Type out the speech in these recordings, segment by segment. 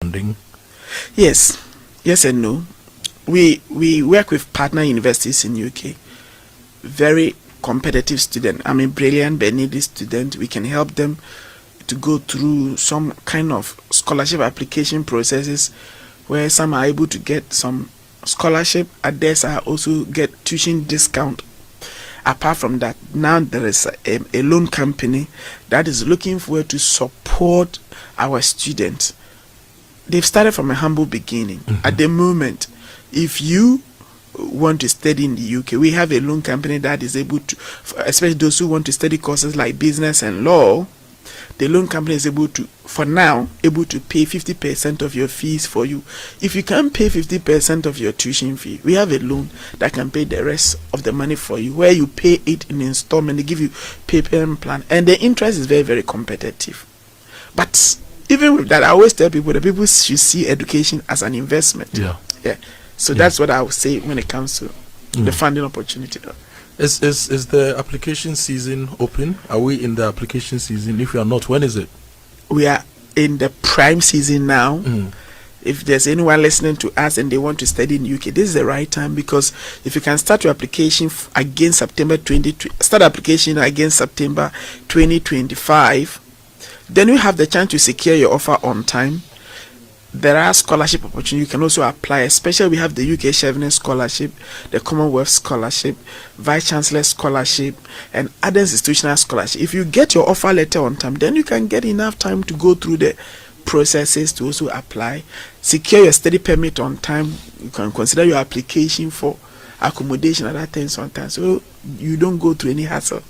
funding? Yes and no. We work with partner universities in UK. Very competitive student. I'm a brilliant Benedict student. We can help them to go through some kind of scholarship application processes where some are able to get some scholarship, others are also get tuition discount. Apart from that, now there is a loan company that is looking for to support our students. They've started from a humble beginning. At the moment, if you want to study in the UK, we have a loan company that is able to, especially those who want to study courses like business and law, the loan company is able to, for now, able to pay 50% of your fees for you. If you can't pay 50% of your tuition fee, we have a loan that can pay the rest of the money for you, where you pay it in installment. They give you payment plan, and the interest is very, very competitive. But even with that, I always tell people that people should see education as an investment. Yeah. So that's what I would say when it comes to the funding opportunity. Is the application season open? Are we in the application season? If we are not, when is it? We are in the prime season now. If there's anyone listening to us and they want to study in UK, this is the right time, because if you can start your application against September 2025, then you have the chance to secure your offer on time. There are scholarship opportunities. You can also apply, especially we have the UK Chevening Scholarship, the Commonwealth Scholarship, Vice Chancellor Scholarship, and other institutional scholarship. If you get your offer letter on time, then you can get enough time to go through the processes to also apply, secure your study permit on time. You can consider your application for accommodation and other things on time, so you don't go through any hassle.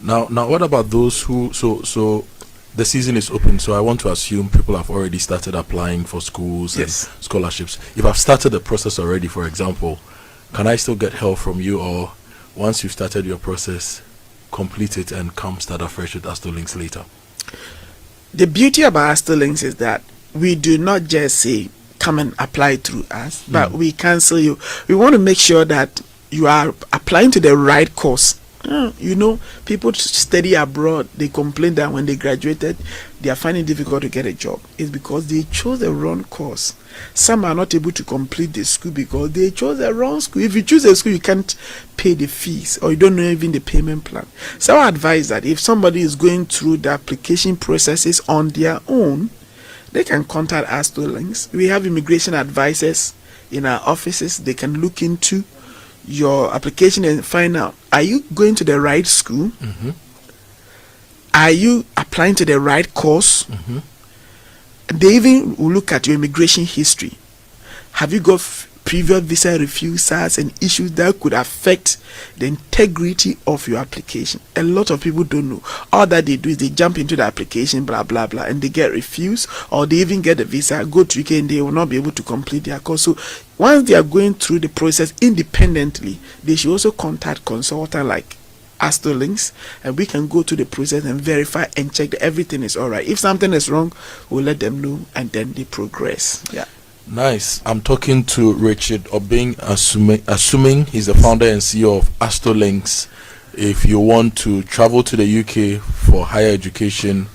Now what about those who so the season is open, so I want to assume people have already started applying for schools and scholarships. If I've started the process already, for example, can I still get help from you, or once you've started your process, complete it and come start afresh with Astolinks later? The beauty about Astolinks is that we do not just say come and apply through us, but we cancel you. We want to make sure that you are applying to the right course. You know, people study abroad, they complain that when they graduated, they are finding it difficult to get a job. It's because they chose the wrong course. Some are not able to complete the school because they chose the wrong school. If you choose a school, you can't pay the fees, or you don't know even the payment plan. So I advise that if somebody is going through the application processes on their own, they can contact Astolinks. We have immigration advisors in our offices. They can look into your application and find out, are you going to the right school? Are you applying to the right course? They even will look at your immigration history. Have you got previous visa refusals and issues that could affect the integrity of your application? A lot of people don't know. All that they do is they jump into the application, blah blah blah, and they get refused, or they even get the visa, go to UK, and they will not be able to complete their course. So once they are going through the process independently, they should also contact consultant like Astolinks, and we can go through the process and verify and check that everything is all right. If something is wrong, we'll let them know, and then they progress. Nice. I'm talking to Richard Obeng, assuming he's the founder and CEO of Astolinks. If you want to travel to the UK for higher education,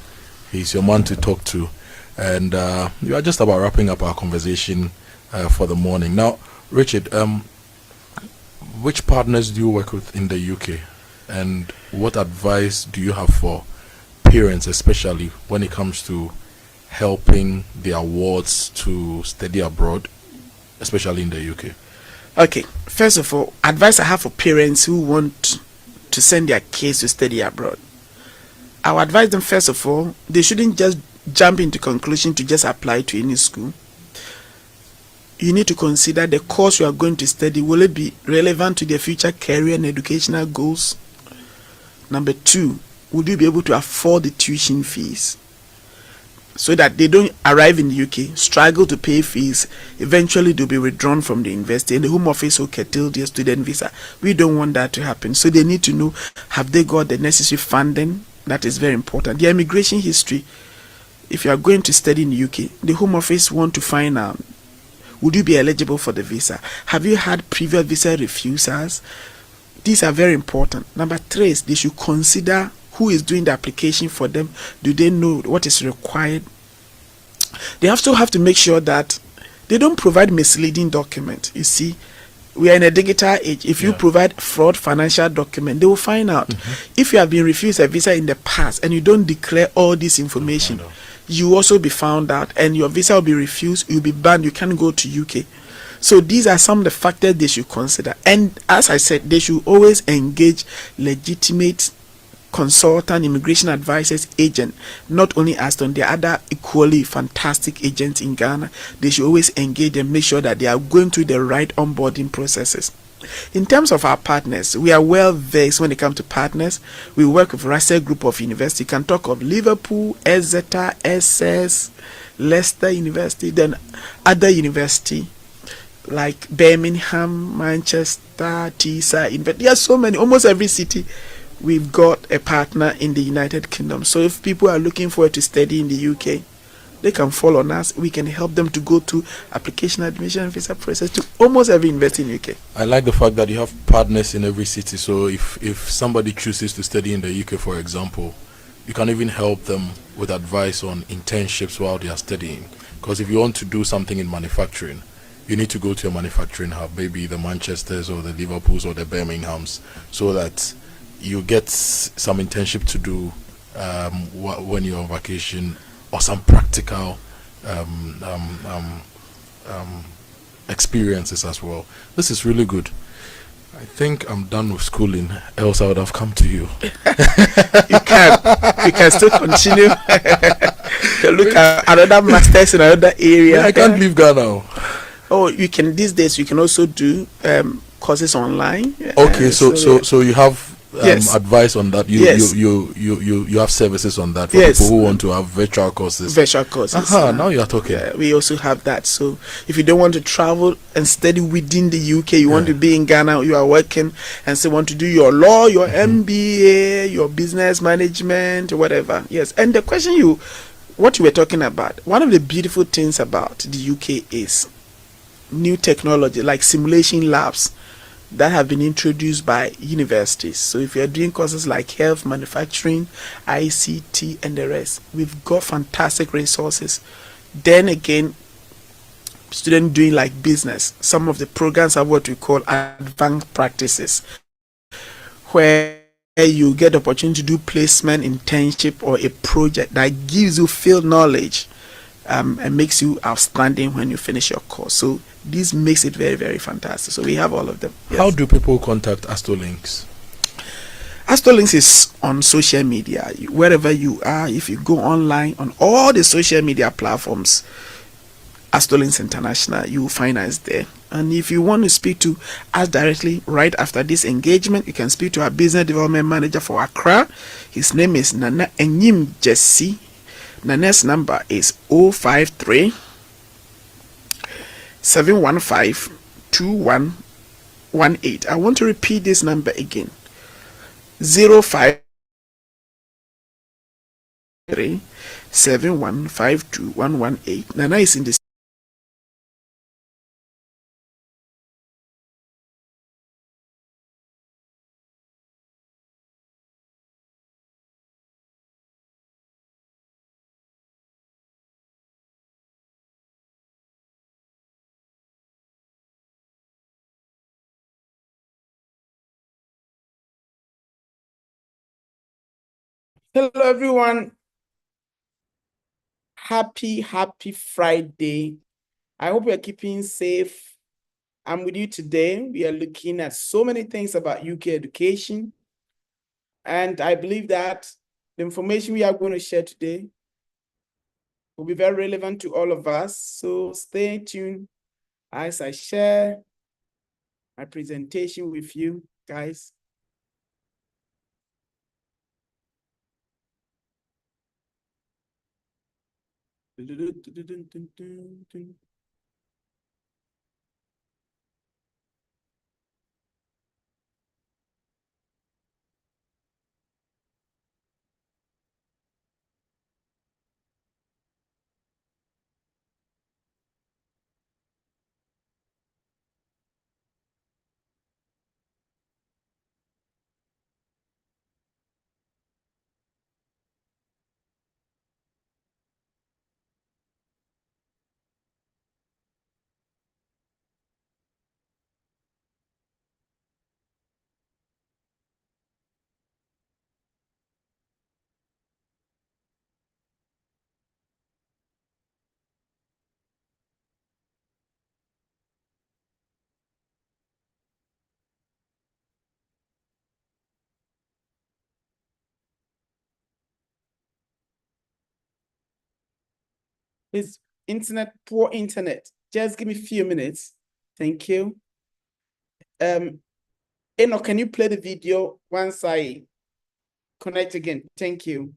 he's your man to talk to. And we are just about wrapping up our conversation for the morning. Now, Richard, which partners do you work with in the UK? And what advice do you have for parents, especially when it comes to helping their wards to study abroad, especially in the UK? Okay, first of all, advice I have for parents who want to send their kids to study abroad. I would advise them, first of all, they shouldn't just jump into conclusion to just apply to any school. You need to consider the course you are going to study. Will it be relevant to their future career and educational goals? Number two, would you be able to afford the tuition fees, so that they don't arrive in the UK, struggle to pay fees, eventually they'll be withdrawn from the university and the Home Office will curtail their student visa. We don't want that to happen. So they need to know, have they got the necessary funding? That is very important. The immigration history, if you are going to study in the UK, the Home Office want to find out, would you be eligible for the visa? Have you had previous visa refusals? These are very important. Number three is they should consider who is doing the application for them. Do they know what is required? They also have to make sure that they don't provide misleading document. You see, we are in a digital age. If you Yeah. provide fraud financial document, they will find out. Mm-hmm. If you have been refused a visa in the past and you don't declare all this They'll information, find out. you will also be found out and your visa will be refused. You'll be banned. You can't go to UK. So these are some of the factors they should consider. And as I said, they should always engage legitimate consultant, immigration advisors, agent, not only Aston, there are other equally fantastic agents in Ghana. They should always engage and make sure that they are going through the right onboarding processes. In terms of our partners, we are well versed when it comes to partners. We work with Russell Group of University. You can talk of Liverpool, Exeter, SS, Leicester University, then other university like Birmingham, Manchester, TISA. There are so many, almost every city we've got a partner in the United Kingdom. So if people are looking forward to study in the UK, they can fall on us. We can help them to go to application, admission, and visa process to almost every university in UK. I like the fact that you have partners in every city. So if somebody chooses to study in the UK, for example, you can even help them with advice on internships while they are studying. Because if you want to do something in manufacturing, you need to go to a manufacturing hub, maybe the Manchesters or the Liverpools or the Birminghams, so that you get some internship to do when you're on vacation, or some practical um, um, um, um, experiences as well. This is really good. I think I'm done with schooling, else I would have come to you. You can still continue. Look at another masters in another area. I can't leave Ghana. Oh, you can these days. You can also do courses online. Okay, so you have yes, advice on that. Yes. You have services on that for Yes. people who want to have virtual courses. virtual courses. Now you are talking. We also have that. So if you don't want to travel and study within the UK, you want to be in Ghana, you are working and still want to do your law, your MBA, your business management, whatever. Yes. And the question what you were talking about, one of the beautiful things about the UK is new technology like simulation labs that have been introduced by universities. So if you're doing courses like health, manufacturing, ICT, and the rest, we've got fantastic resources. Then again, students doing like business, some of the programs are what we call advanced practices, where you get the opportunity to do placement, internship, or a project that gives you field knowledge and makes you outstanding when you finish your course. So this makes it very, very fantastic. So we have all of them. Yes. How do people contact Astrolinks? Astrolinks is on social media. Wherever you are, if you go online on all the social media platforms, Astrolinks International, you will find us there. And if you want to speak to us directly right after this engagement, you can speak to our business development manager for Accra. His name is Nana Enyim Jesse. Nana's number is 053 715 2118. I want to repeat this number again. 053 715 2118. Nana is in the Hello, everyone. Happy Friday. I hope you're keeping safe. I'm with you today. We are looking at so many things about UK education. And I believe that the information we are going to share today will be very relevant to all of us. So stay tuned as I share my presentation with you guys. It's internet, poor internet. Just give me a few minutes. Thank you. Enoch, can you play the video once I connect again? Thank you.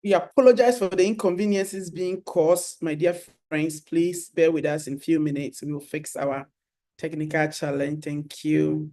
We apologize for the inconveniences being caused, my dear friends. Please bear with us in a few minutes. We will fix our technical challenge. Thank you.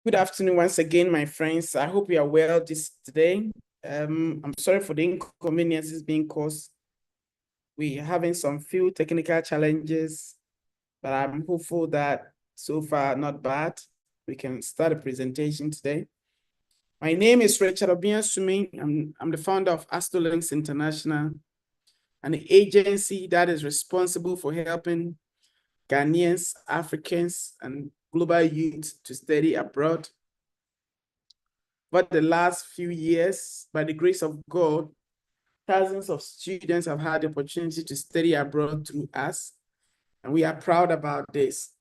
Good afternoon once again, my friends. I hope you are well today. I'm sorry for the inconveniences being caused. We're having some few technical challenges, but I'm hopeful that so far not bad. We can start a presentation today. My name is Richard Obiansumi. I'm the founder of Astolinks International, an agency that is responsible for helping Ghanaians, Africans, and global youth to study abroad. But the last few years, by the grace of God, thousands of students have had the opportunity to study abroad through us, and we are proud about this.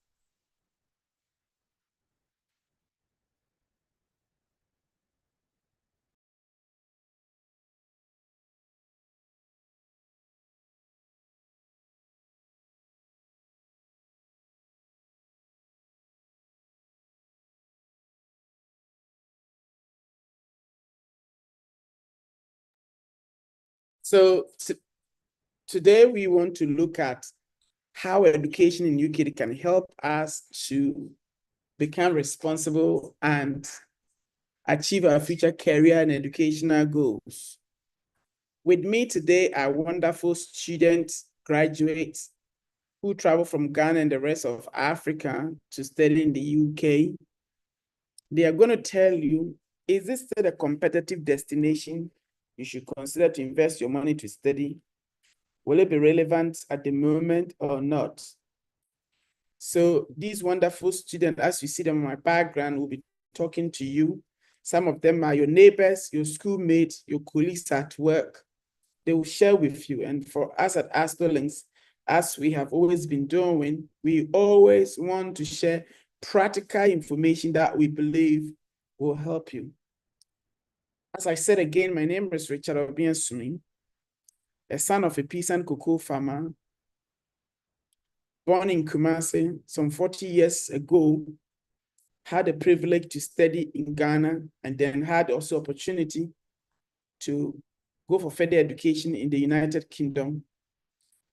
So today we want to look at how education in UK can help us to become responsible and achieve our future career and educational goals. With me today are wonderful students, graduates who travel from Ghana and the rest of Africa to study in the UK. They are going to tell you, is this still a competitive destination you should consider to invest your money to study? Will it be relevant at the moment or not? So these wonderful students, as you see them in my background, will be talking to you. Some of them are your neighbors, your schoolmates, your colleagues at work. They will share with you. And for us at Astolinks, as we have always been doing, we always want to share practical information that we believe will help you. As I said again, my name is Richard Obiansumi, a son of a peas and cocoa farmer, born in Kumasi some 40 years ago, had the privilege to study in Ghana, and then had also opportunity to go for further education in the United Kingdom,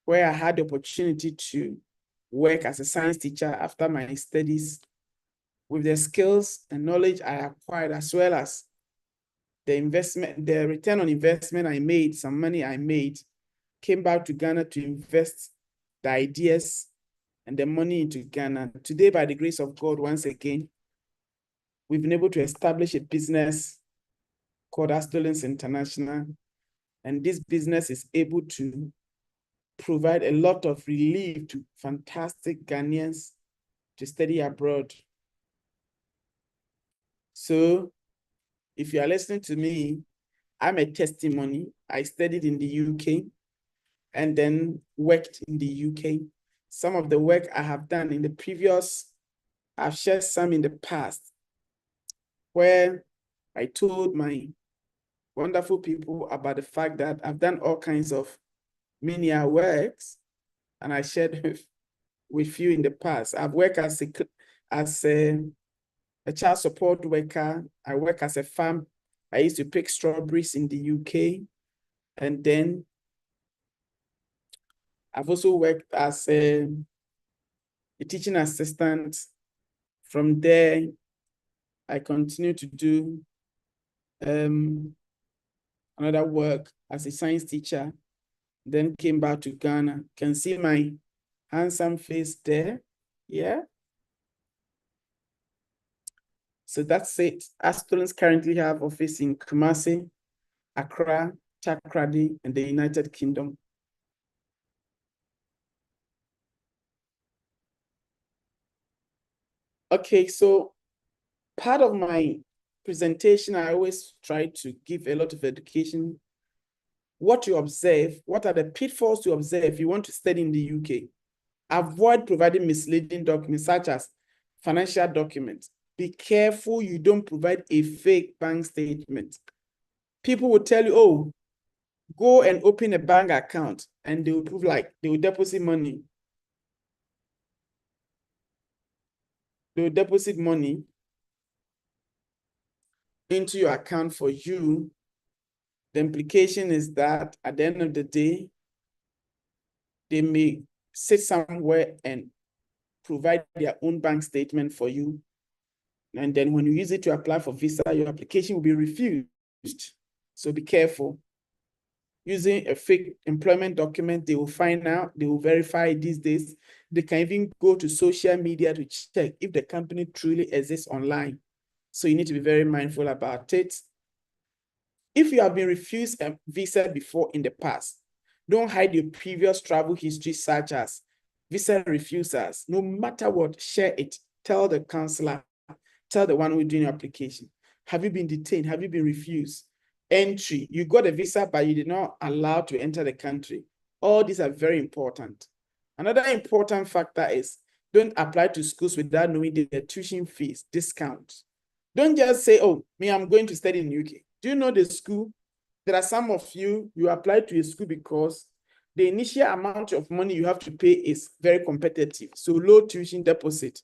where I had the opportunity to work as a science teacher after my studies. With the skills and knowledge I acquired, as well as the return on investment I made, some money I made, came back to Ghana to invest the ideas and the money into Ghana. Today, by the grace of God, once again, we've been able to establish a business called Astolinks International. And this business is able to provide a lot of relief to fantastic Ghanaians to study abroad. So if you are listening to me, I'm a testimony. I studied in the UK and then worked in the UK. Some of the work I have done in the previous, I've shared some in the past, where I told my wonderful people about the fact that I've done all kinds of menial works, and I shared with you in the past. I've worked as a child support worker. I work as a farm. I used to pick strawberries in the UK. And then I've also worked as a teaching assistant. From there, I continue to do another work as a science teacher, then came back to Ghana. Can see my handsome face there. Yeah. So that's it. Astolinks currently have office in Kumasi, Accra, Takoradi, and the United Kingdom. Okay, so part of my presentation, I always try to give a lot of education. What you observe, what are the pitfalls to observe if you want to study in the UK? Avoid providing misleading documents such as financial documents. Be careful you don't provide a fake bank statement. People will tell you, oh, go and open a bank account, and they will prove like they will deposit money. They will deposit money into your account for you. The implication is that at the end of the day, they may sit somewhere and provide their own bank statement for you. And then when you use it to apply for visa, your application will be refused. So be careful. Using a fake employment document, they will find out, they will verify these days. They can even go to social media to check if the company truly exists online. So you need to be very mindful about it. If you have been refused a visa before in the past, don't hide your previous travel history, such as visa refusals. No matter what, share it. Tell the counselor, tell the one who's doing your application. Have you been detained? Have you been refused? Entry, you got a visa, but you did not allow to enter the country. All these are very important. Another important factor is don't apply to schools without knowing their tuition fees, discounts. Don't just say, oh, me, I'm going to study in UK. Do you know the school? There are some of you apply to a school because the initial amount of money you have to pay is very competitive. So low tuition deposit.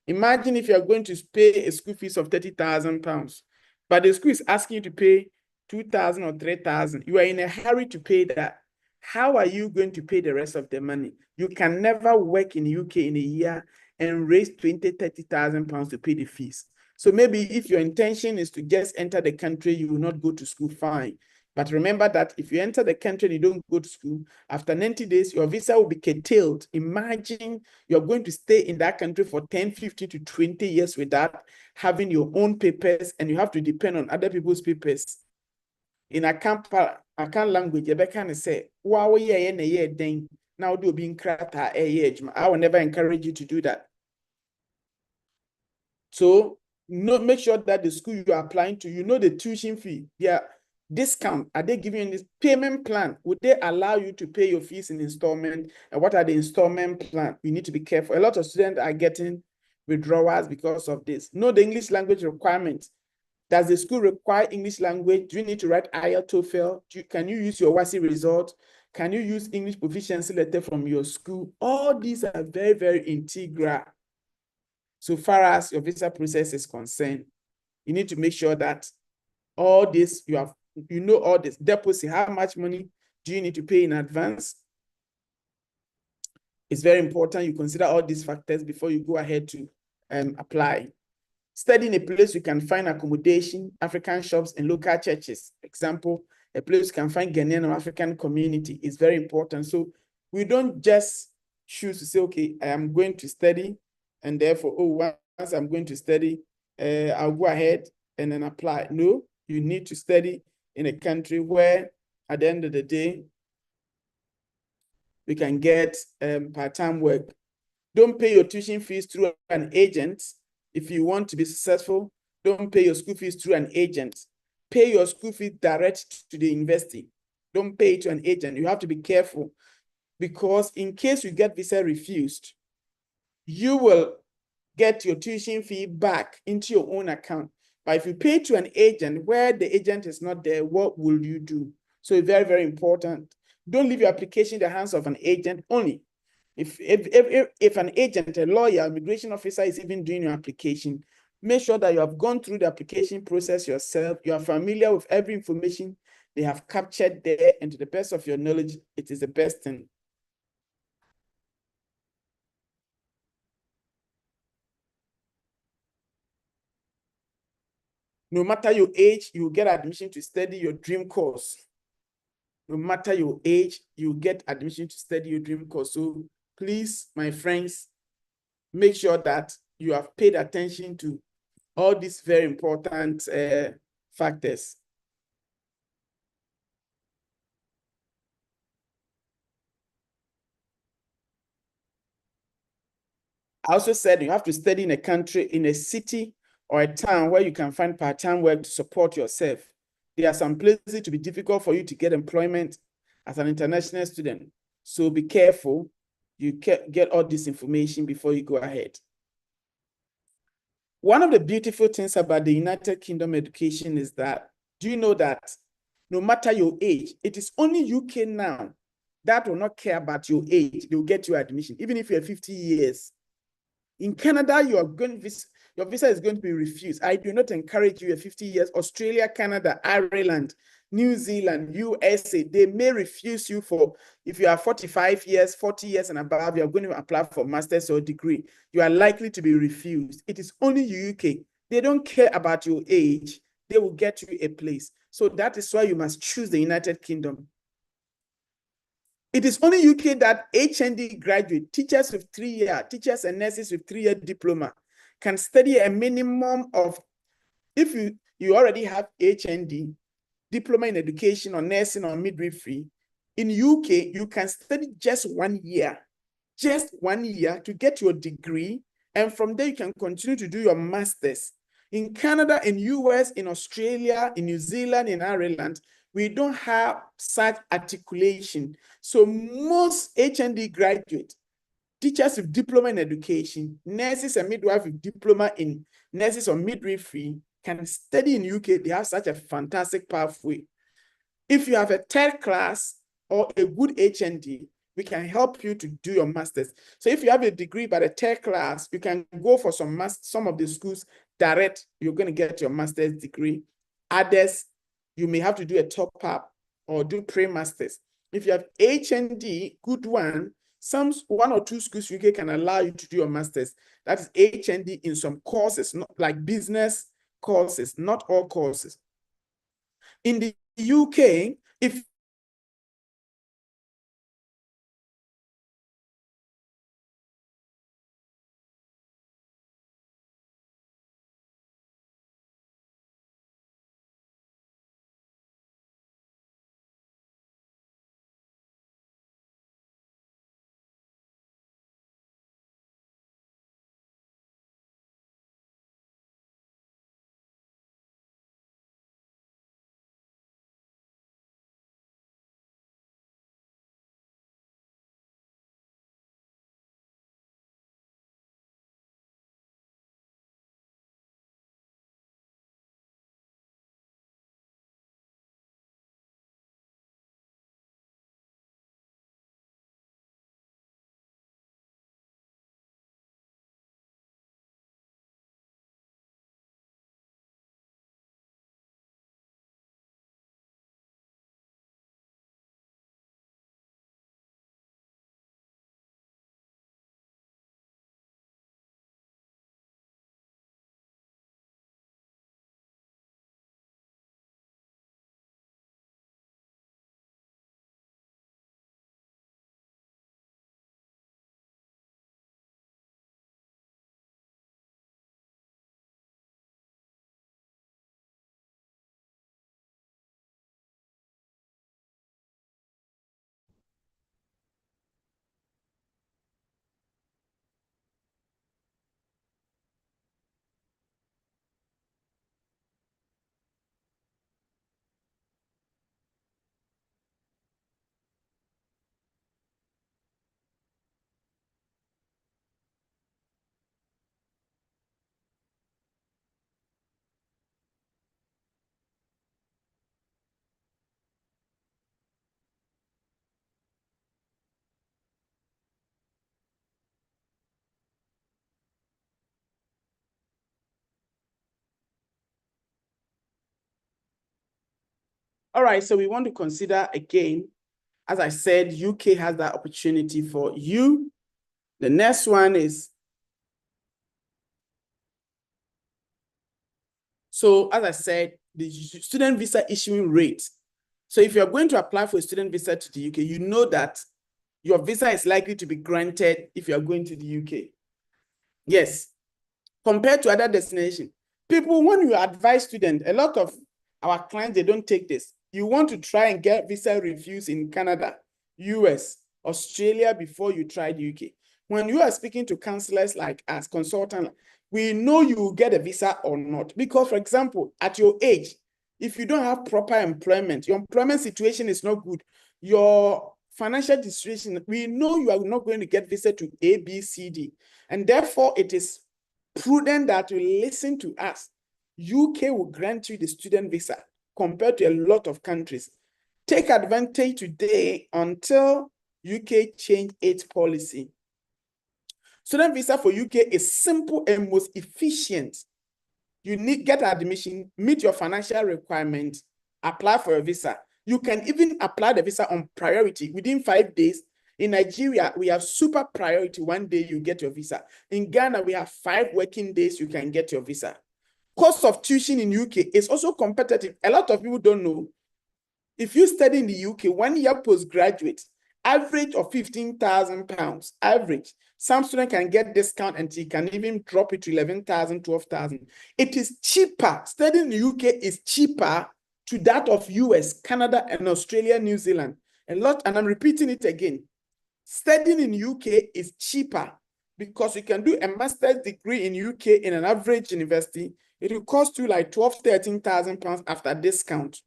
Imagine if you are going to pay a school fees of £30,000, but the school is asking you to pay 2,000 or 3,000. You are in a hurry to pay that. How are you going to pay the rest of the money? You can never work in UK in a year and raise 20,000, 30,000 pounds to pay the fees. So maybe if your intention is to just enter the country, you will not go to school, fine. But remember that if you enter the country and you don't go to school, after 90 days, your visa will be curtailed. Imagine you're going to stay in that country for 10, 15 to 20 years without having your own papers, and you have to depend on other people's papers. In Akan language, you can say, wow, yeah, now do being cracked at age. I will never encourage you to do that. So make sure that the school you are applying to, you know the tuition fee, their discount. Are they giving you this payment plan? Would they allow you to pay your fees in installment? And what are the installment plan? You need to be careful. A lot of students are getting withdrawals because of this. Know the English language requirements. Does the school require English language? Do you need to write IELTS, TOEFL? Can you use your WASSCE result? Can you use English proficiency letter from your school? All these are very, very integral. So far as your visa process is concerned, you need to make sure that all this, you know all this. Deposit, how much money do you need to pay in advance? It's very important you consider all these factors before you go ahead to apply. Study in a place you can find accommodation, African shops, and local churches. Example, a place you can find Ghanaian or African community is very important. So we don't just choose to say, okay, I am going to study, and therefore, oh, once I'm going to study, I'll go ahead and then apply. No, you need to study in a country where, at the end of the day, we can get part-time work. Don't pay your tuition fees through an agent. If you want to be successful, don't pay your school fees through an agent. Pay your school fees direct to the university. Don't pay it to an agent. You have to be careful, because in case you get visa refused, you will get your tuition fee back into your own account. But if you pay to an agent where the agent is not there, what will you do? So it's very, very important. Don't leave your application in the hands of an agent only. If an agent, a lawyer, immigration officer is even doing your application, make sure that you have gone through the application process yourself. You are familiar with every information they have captured there, and to the best of your knowledge, it is the best thing. No matter your age, you will get admission to study your dream course. No matter your age, you get admission to study your dream course. So please, my friends, make sure that you have paid attention to all these very important factors. I also said you have to study in a country, in a city or a town where you can find part-time work to support yourself. There are some places to be difficult for you to get employment as an international student. So be careful. You get all this information before you go ahead. One of the beautiful things about the United Kingdom education is that, do you know that no matter your age, it is only UK now that will not care about your age. They will get you admission, even if you're 50 years. In Canada, your visa is going to be refused. I do not encourage you at 50 years. Australia, Canada, Ireland, New Zealand, USA, they may refuse you for, if you are 45 years, 40 years and above, you're going to apply for master's or degree. You are likely to be refused. It is only UK They don't care about your age. They will get you a place. So that is why you must choose the United Kingdom. It is only UK that HND graduate, teachers with 3-year, teachers and nurses with 3-year diploma can study a minimum of, if you already have HND, diploma in education or nursing or midwifery, in UK, you can study just 1 year to get your degree. And from there, you can continue to do your master's. In Canada, in US, in Australia, in New Zealand, in Ireland, we don't have such articulation. So most HND graduates, teachers with diploma in education, nurses and midwives with diploma in nurses or midwifery can study in UK. They have such a fantastic pathway. If you have a 3rd class or a good HND, we can help you to do your master's. So if you have a degree by the 3rd class, you can go for some of the schools direct. You're going to get your master's degree. Others, you may have to do a top up or do pre-masters. If you have HND, good one, one or two schools UK can allow you to do your master's. That is HND in some courses, not like business courses, not all courses. In the UK, if all right, so we want to consider again, as I said, UK has that opportunity for you. The next one is, so as I said, the student visa issuing rate. So if you're going to apply for a student visa to the UK, you know that your visa is likely to be granted if you're going to the UK. Yes, compared to other destinations. People, when you advise students, a lot of our clients, they don't take this. You want to try and get visa reviews in Canada, US, Australia before you try the UK. When you are speaking to counselors like us, consultants, we know you will get a visa or not. Because, for example, at your age, if you don't have proper employment, your employment situation is not good, your financial situation, we know you are not going to get visa to A, B, C, D. And therefore, it is prudent that you listen to us. UK will grant you the student visa compared to a lot of countries. Take advantage today until UK change its policy. Student visa for UK is simple and most efficient. You need get admission, meet your financial requirements, apply for a visa. You can even apply the visa on priority within 5 days. In Nigeria, we have super priority. 1 day you get your visa. In Ghana, we have 5 working days you can get your visa. cost of tuition in UK is also competitive. A lot of people don't know. If you study in the UK, 1 year postgraduate, average of £15,000, average. Some student can get discount and you can even drop it to 11,000, 12,000. It is cheaper. Studying in the UK is cheaper to that of US, Canada, and Australia, New Zealand. And I'm repeating it again. Studying in UK is cheaper because you can do a master's degree in UK in an average university. It will cost you like 12,000, 13,000 pounds after discount.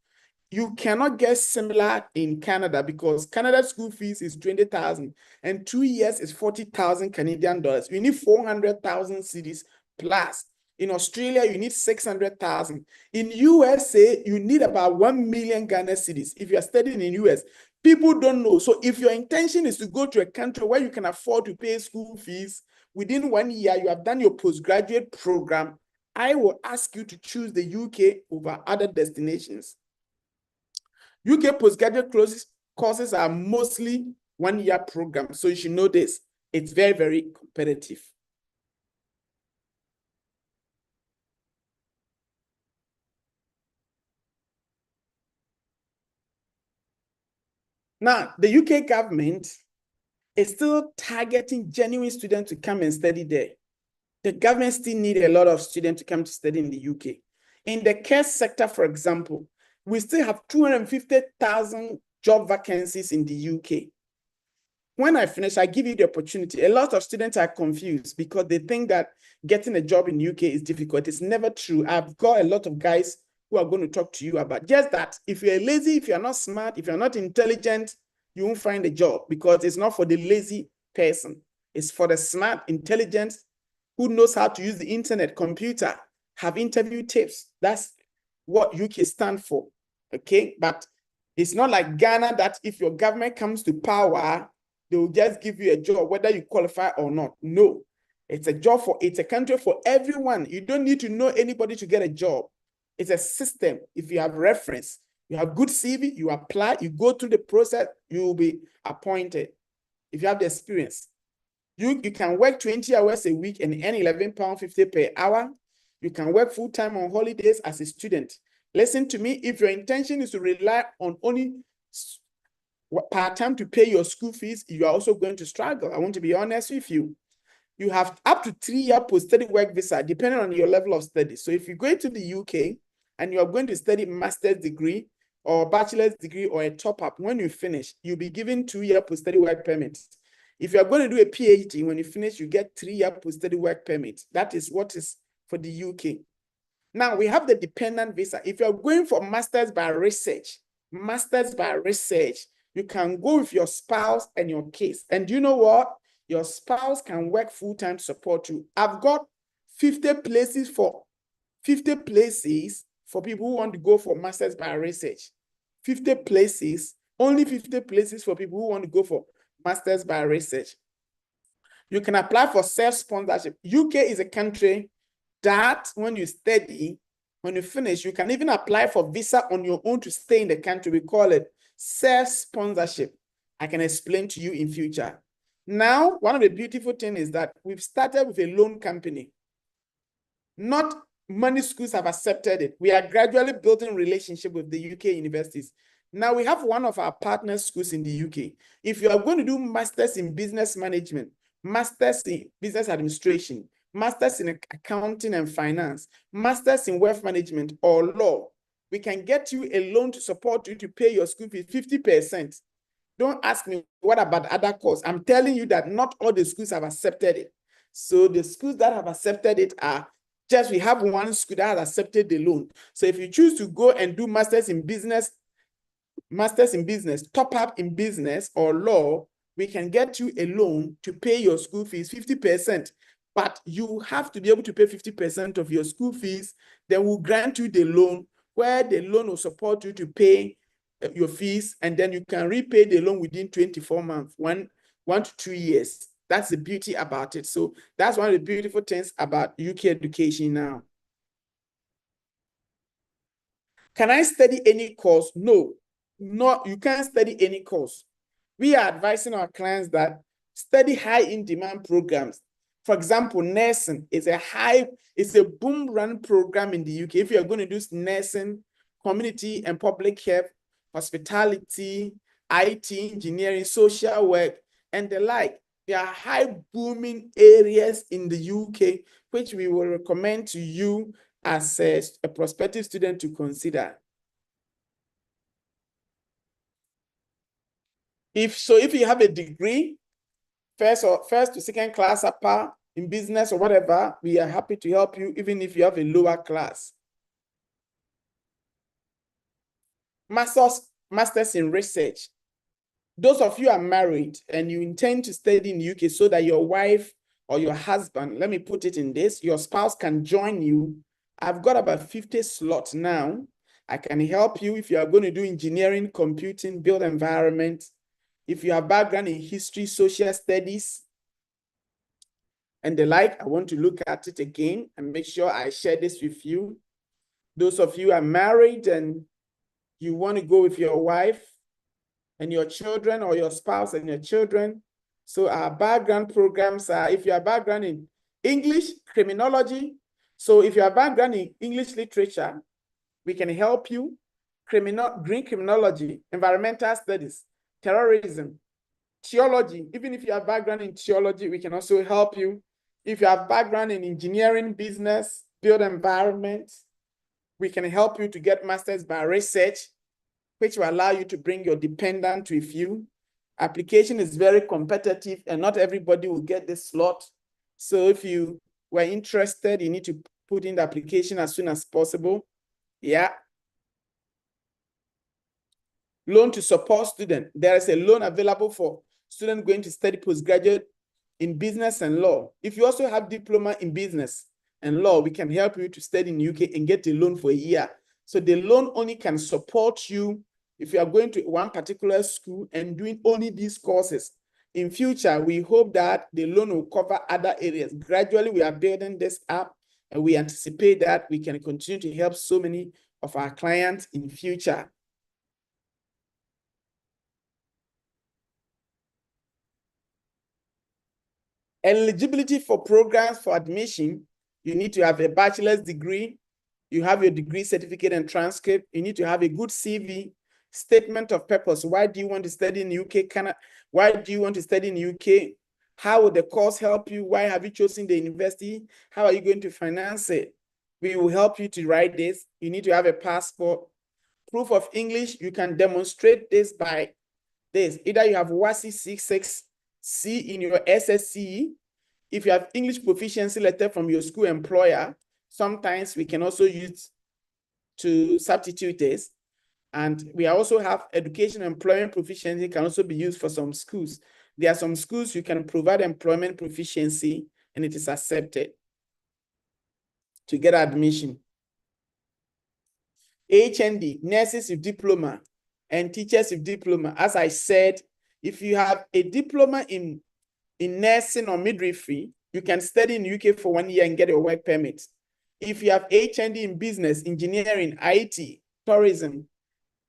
You cannot get similar in Canada because Canada's school fees is 20,000 and 2 years is 40,000 Canadian dollars. You need 400,000 cedis plus. In Australia, you need 600,000. In USA, you need about 1 million Ghana cedis. If you are studying in US, people don't know. So if your intention is to go to a country where you can afford to pay school fees, within 1 year, you have done your postgraduate program, I will ask you to choose the UK over other destinations. UK postgraduate courses are mostly 1 year programs. So you should know this. It's very, very competitive. Now, the UK government is still targeting genuine students to come and study there. The government still need a lot of students to come to study in the UK. In the care sector, for example, we still have 250,000 job vacancies in the UK. When I finish, I give you the opportunity. A lot of students are confused because they think that getting a job in UK is difficult. It's never true. I've got a lot of guys who are going to talk to you about just that. If you're lazy, if you're not smart, if you're not intelligent, you won't find a job because it's not for the lazy person. It's for the smart, intelligent, who knows how to use the internet, computer, have interview tips. That's what UK stands for, okay? But it's not like Ghana that if your government comes to power, they will just give you a job, whether you qualify or not. No, it's a job it's a country for everyone. You don't need to know anybody to get a job. It's a system. If you have reference, you have good CV, you apply, you go through the process, you will be appointed. If you have the experience, you can work 20 hours a week and earn £11.50 per hour. You can work full-time on holidays as a student. Listen to me, if your intention is to rely on only part-time to pay your school fees, you are also going to struggle. I want to be honest with you. You have up to 3-year post-study work visa, depending on your level of study. So if you go to the UK and you are going to study master's degree or bachelor's degree or a top-up, when you finish, you'll be given 2-year post-study work permit. If you are going to do a PhD, when you finish, you get 3-year post-study work permit. That is what is for the UK. Now, we have the dependent visa. If you're going for master's by research, you can go with your spouse and your kids. And you know what? Your spouse can work full-time to support you. I've got 50 places for people who want to go for master's by research. 50 places, only 50 places for people who want to go for master's by research. You can apply for self-sponsorship. UK is a country that when you study, when you finish, you can even apply for visa on your own to stay in the country. We call it self-sponsorship. I can explain to you in future. Now, one of the beautiful things is that we've started with a loan company. Not many schools have accepted it. We are gradually building relationship with the UK universities. Now we have one of our partner schools in the UK. If you are going to do masters in business management, masters in business administration, masters in accounting and finance, masters in wealth management or law, we can get you a loan to support you to pay your school fees 50%. Don't ask me what about other courses. I'm telling you that not all the schools have accepted it. So the schools that have accepted it are just, we have one school that has accepted the loan. So if you choose to go and do masters in business, top up in business or law, we can get you a loan to pay your school fees 50%. But you have to be able to pay 50% of your school fees. Then we'll grant you the loan, where the loan will support you to pay your fees, and then you can repay the loan within 24 months, 1 to 2 years. That's the beauty about it. So that's one of the beautiful things about UK education now. Can I study any course? No, you can't study any course. We are advising our clients that study high in demand programs. For example, nursing is it's a boom run program in the UK. If you are going to do nursing, community and public health, hospitality, IT, engineering, social work, and the like, there are high booming areas in the UK, which we will recommend to you as a prospective student to consider. If you have a degree, first to second class upper in business or whatever, we are happy to help you, even if you have a lower class. Masters in research. Those of you are married and you intend to study in the UK so that your wife or your husband, let me put it in this, your spouse can join you. I've got about 50 slots now. I can help you if you are going to do engineering, computing, build environment. If you have background in history, social studies, and the like, I want to look at it again and make sure I share this with you. Those of you are married and you want to go with your wife and your children, or your spouse and your children. So our background programs are, if you are background in English, criminology. So if you are background in English literature, we can help you. Green criminology, environmental studies, terrorism, theology. Even if you have background in theology, we can also help you. If you have background in engineering, business, build environment, we can help you to get masters by research, which will allow you to bring your dependent with you. Application is very competitive and not everybody will get this slot. So if you were interested, you need to put in the application as soon as possible. Yeah. Loan to support student. There is a loan available for students going to study postgraduate in business and law. If you also have diploma in business and law, we can help you to study in the UK and get a loan for a year. So the loan only can support you if you are going to one particular school and doing only these courses. In future, we hope that the loan will cover other areas. Gradually, we are building this up and we anticipate that we can continue to help so many of our clients in future. Eligibility for programs for admission, you need to have a bachelor's degree, you have your degree certificate and transcript, you need to have a good CV, statement of purpose. Why do you want to study in the UK? Why do you want to study in the UK? How will the course help you? Why have you chosen the university? How are you going to finance it? We will help you to write this. You need to have a passport. Proof of English, you can demonstrate this by this. Either you have WASI 66C in your SSCE. If you have English proficiency letter from your school employer, sometimes we can also use to substitute this. And we also have education employment proficiency can also be used for some schools. There are some schools you can provide employment proficiency and it is accepted to get admission. HND, nurses with diploma and teachers with diploma. As I said, if you have a diploma in nursing or midwifery, you can study in the UK for 1 year and get a work permit. If you have HND in business, engineering, IT, tourism,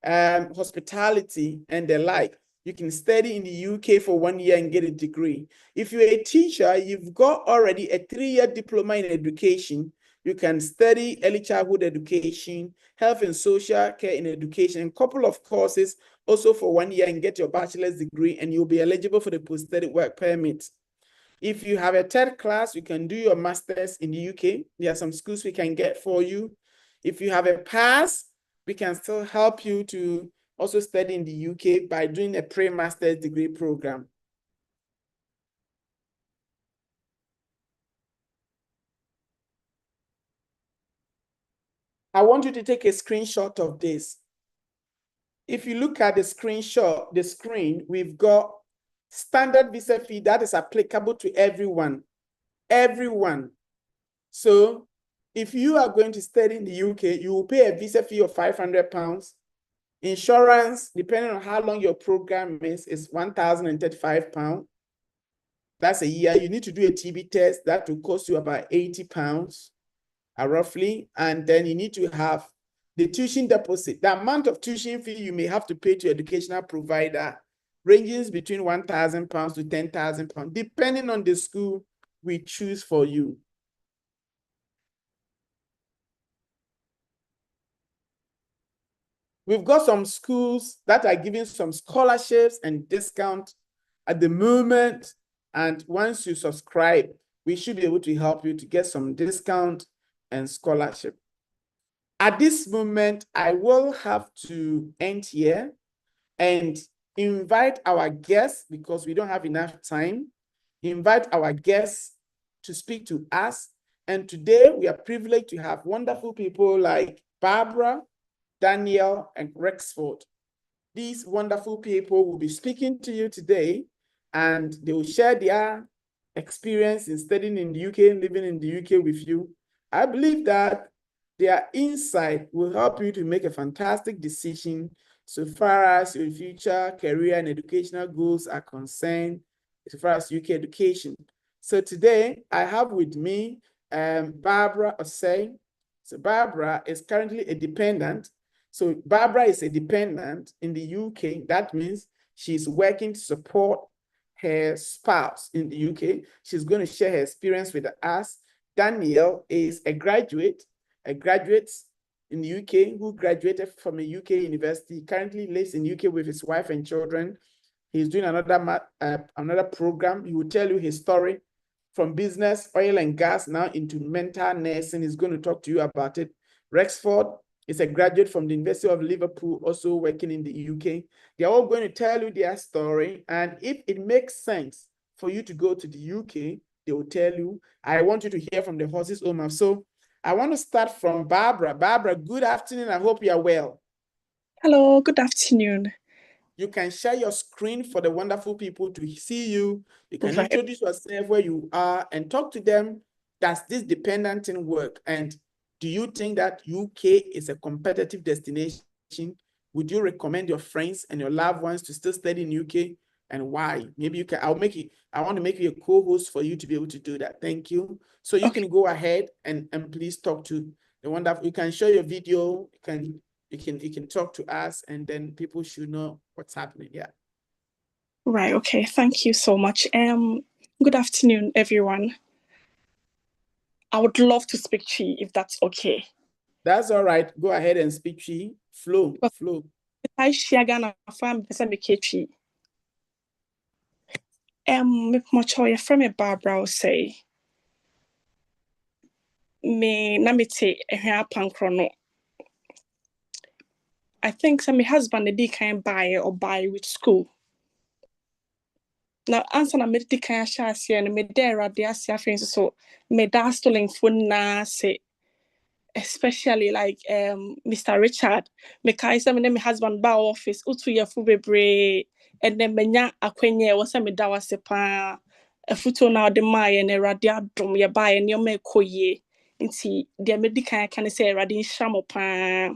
hospitality, and the like, you can study in the UK for 1 year and get a degree. If you're a teacher, you've got already a 3-year diploma in education, you can study early childhood education, health and social care in education, and a couple of courses also for 1 year and get your bachelor's degree, and you'll be eligible for the post-study work permit. If you have a 3rd class, you can do your master's in the UK. There are some schools we can get for you. If you have a pass, we can still help you to also study in the UK by doing a pre-master's degree program. I want you to take a screenshot of this. If you look at the screenshot, the screen, we've got standard visa fee that is applicable to everyone. Everyone. So if you are going to study in the UK, you will pay a visa fee of £500. Insurance, depending on how long your program is £1,035. That's a year. You need to do a TB test. That will cost you about £80, roughly. And then you need to have the tuition deposit. The amount of tuition fee you may have to pay to educational provider ranges between £1,000 to £10,000, depending on the school we choose for you. We've got some schools that are giving some scholarships and discount at the moment. And once you subscribe, we should be able to help you to get some discount and scholarship. At this moment, I will have to end here and invite our guests, because we don't have enough time, invite our guests to speak to us. And today we are privileged to have wonderful people like Barbara, Daniel, and Rexford. These wonderful people will be speaking to you today, and they will share their experience in studying in the UK and living in the UK with you. I believe that their insight will help you to make a fantastic decision so far as your future career and educational goals are concerned, as far as UK education. So today I have with me Barbara Osei. So Barbara is currently a dependent. So Barbara is a dependent in the UK. That means she's working to support her spouse in the UK. She's going to share her experience with us. Daniel is a graduate in the UK who graduated from a UK university. He currently lives in the UK with his wife and children. He's doing another program. He will tell you his story from business, oil and gas, now into mental nursing. He's going to talk to you about it. Rexford is a graduate from the University of Liverpool, also working in the UK. They're all going to tell you their story. And if it makes sense for you to go to the UK, they will tell you. I want you to hear from the horse's own mouth. So I want to start from Barbara. Barbara, good afternoon. I hope you are well. Hello, good afternoon. You can share your screen for the wonderful people to see you. You can Right. introduce yourself where you are and talk to them. Does this dependent thing work? And do you think that UK is a competitive destination? Would you recommend your friends and your loved ones to still study in UK? And why? Maybe you can, I want to make you a co-host for you to be able to do that. Thank you. So you can go ahead and please talk to the wonderful, you can show your video, you can talk to us, and then people should know what's happening. Yeah. Right, okay. Thank you so much. Good afternoon, everyone. I would love to speak to you if that's okay. That's all right. Go ahead and speak. Flow. I share Ghana from Pesamikichi. Mochoya from a Barbara say. Me namite a pankrono. I think my husband the can buy with school. Now answer na me di kan ahye and me there at the asia friends so me da stolen phone na say especially like Mr. Richard me kai say me husband ba office utu ye fu bebre and then menya akwenye wo say me da wase pa afuto na de mai na erade adom ye ba ye ne o me koye nti de me di kan say erade nhamo pa.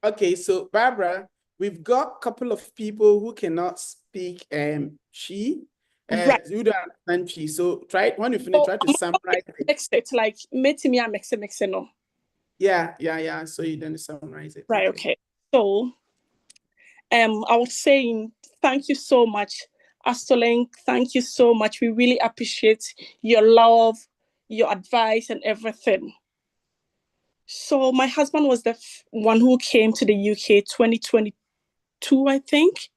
Okay, so Barbara, we've got a couple of people who cannot speak Chi. Right. You don't understand Chi. So when you finish, try to summarize it. Like me a mix no. Yeah. So you don't summarize it. Right, okay. So I was saying thank you so much, Astolink. Thank you so much. We really appreciate your love, your advice, and everything. So my husband was the one who came to the UK 2022, I think.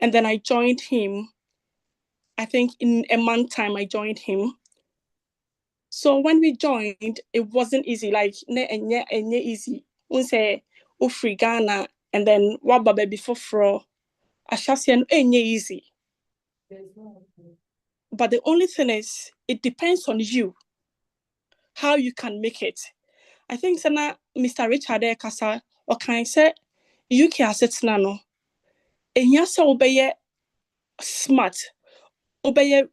And then I joined him. I think in a month time I joined him. So when we joined, it wasn't easy. Like easy. We say free Ghana and then waba baby for Ashasian easy. But the only thing is, it depends on you, how you can make it. I think sana Mr. Richard Kasa or can say UK assets nano. And yes, obey smart, obey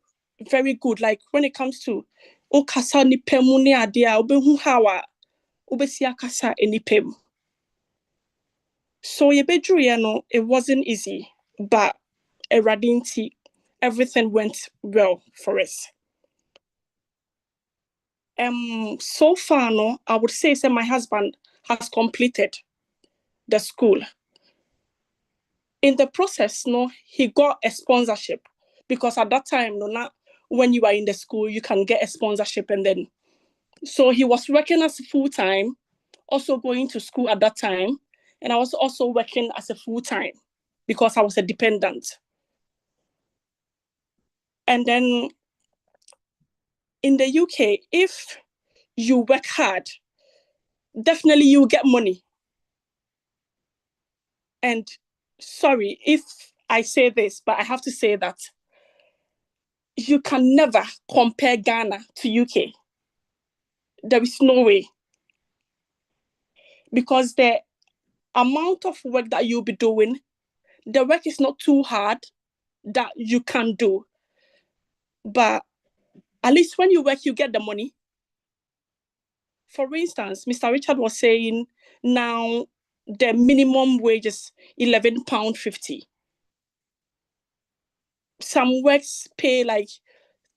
very good. Like when it comes to kasa ni pemu adia obehu hawa obesia kasa ni pem. So it wasn't easy, but everything went well for us. So far, no, I would say my husband has completed the school. In the process, no, he got a sponsorship because at that time, no, when you are in the school, you can get a sponsorship. And then, so he was working as full-time, also going to school at that time. And I was also working as a full-time because I was a dependent. And then in the UK, if you work hard, definitely you get money. And sorry if I say this, but I have to say that you can never compare Ghana to UK. There is no way. Because the amount of work that you'll be doing, the work is not too hard that you can do. But at least when you work, you get the money. For instance, Mr. Richard was saying now the minimum wage is £11.50. Some works pay like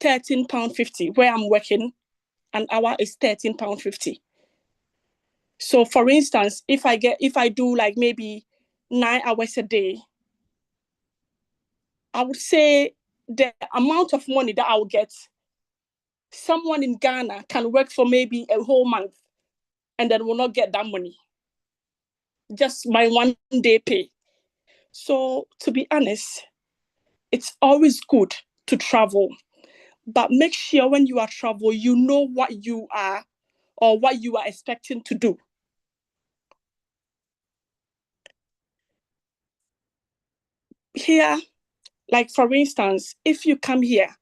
£13.50. Where I'm working, an hour is £13.50. So for instance, if I do like maybe 9 hours a day, I would say the amount of money that I'll get, someone in Ghana can work for maybe a whole month and then will not get that money. Just my 1 day pay. So to be honest, it's always good to travel, but make sure when you are travel, you know what you are or what you are expecting to do. Here, like for instance, if you come here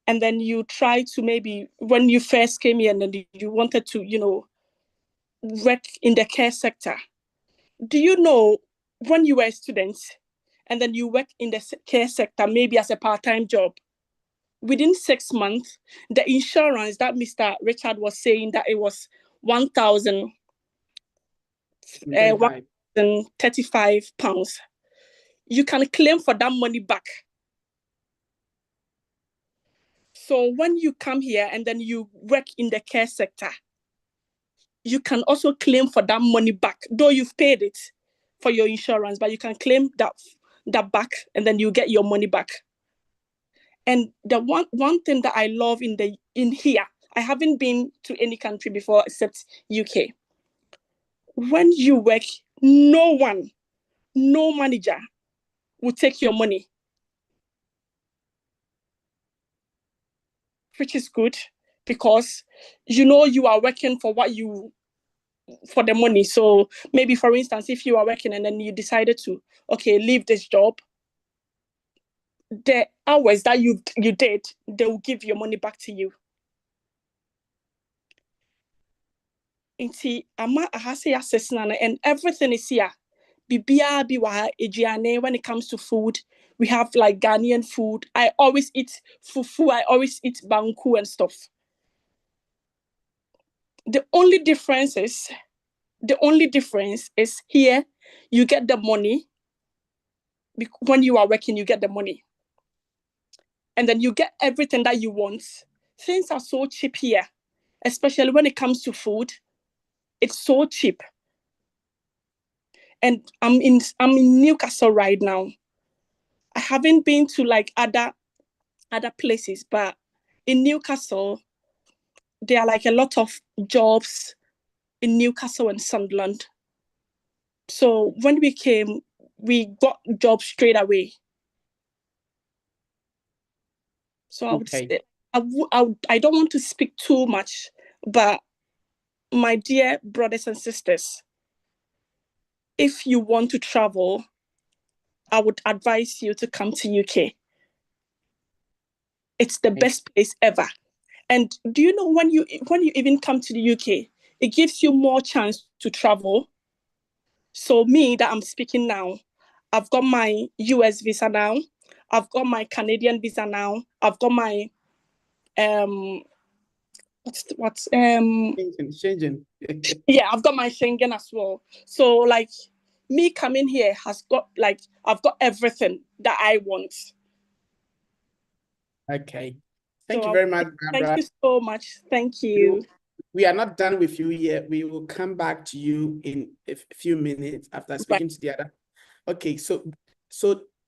and then you try to maybe, when you first came here and then you wanted to, work in the care sector, do you know when you were a student and then you work in the care sector, maybe as a part-time job, within 6 months, the insurance that Mr. Richard was saying that it was £1,035, you can claim for that money back. So when you come here and then you work in the care sector, you can also claim for that money back, though you've paid it for your insurance, but you can claim that back and then you get your money back. And the one thing that I love in here, I haven't been to any country before except UK. When you work, no manager will take your money, which is good because you are working for for the money. So maybe, for instance, if you are working and then you decided to, leave this job, the hours that you did, they will give your money back to you. Inti ama ahase assessment and everything is here. Bibia biwa ejiane. When it comes to food, we have like Ghanaian food. I always eat fufu. I always eat banku and stuff. The only difference is here you get the money. When you are working, you get the money. And then you get everything that you want. Things are so cheap here, especially when it comes to food. It's so cheap. And I'm in Newcastle right now. I haven't been to like other places, but in Newcastle, there are like a lot of jobs in Newcastle and Sunderland. So when we came, we got jobs straight away. So I would say, I don't want to speak too much, but my dear brothers and sisters, if you want to travel, I would advise you to come to UK. It's the best place ever. And do you know when you even come to the UK, it gives you more chance to travel. So me that I'm speaking now, I've got my US visa now. I've got my Canadian visa now. I've got my Schengen. Yeah, I've got my Schengen as well. So like me coming here I've got everything that I want. Okay. Thank you very much, Barbara. Thank you so much. Thank you. We are not done with you yet. We will come back to you in a few minutes after speaking to the other. Okay, so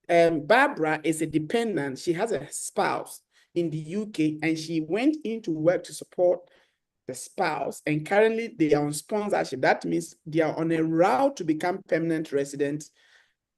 Barbara is a dependent. She has a spouse. in the UK, and she went into work to support the spouse, and currently they are on sponsorship. That means they are on a route to become permanent residents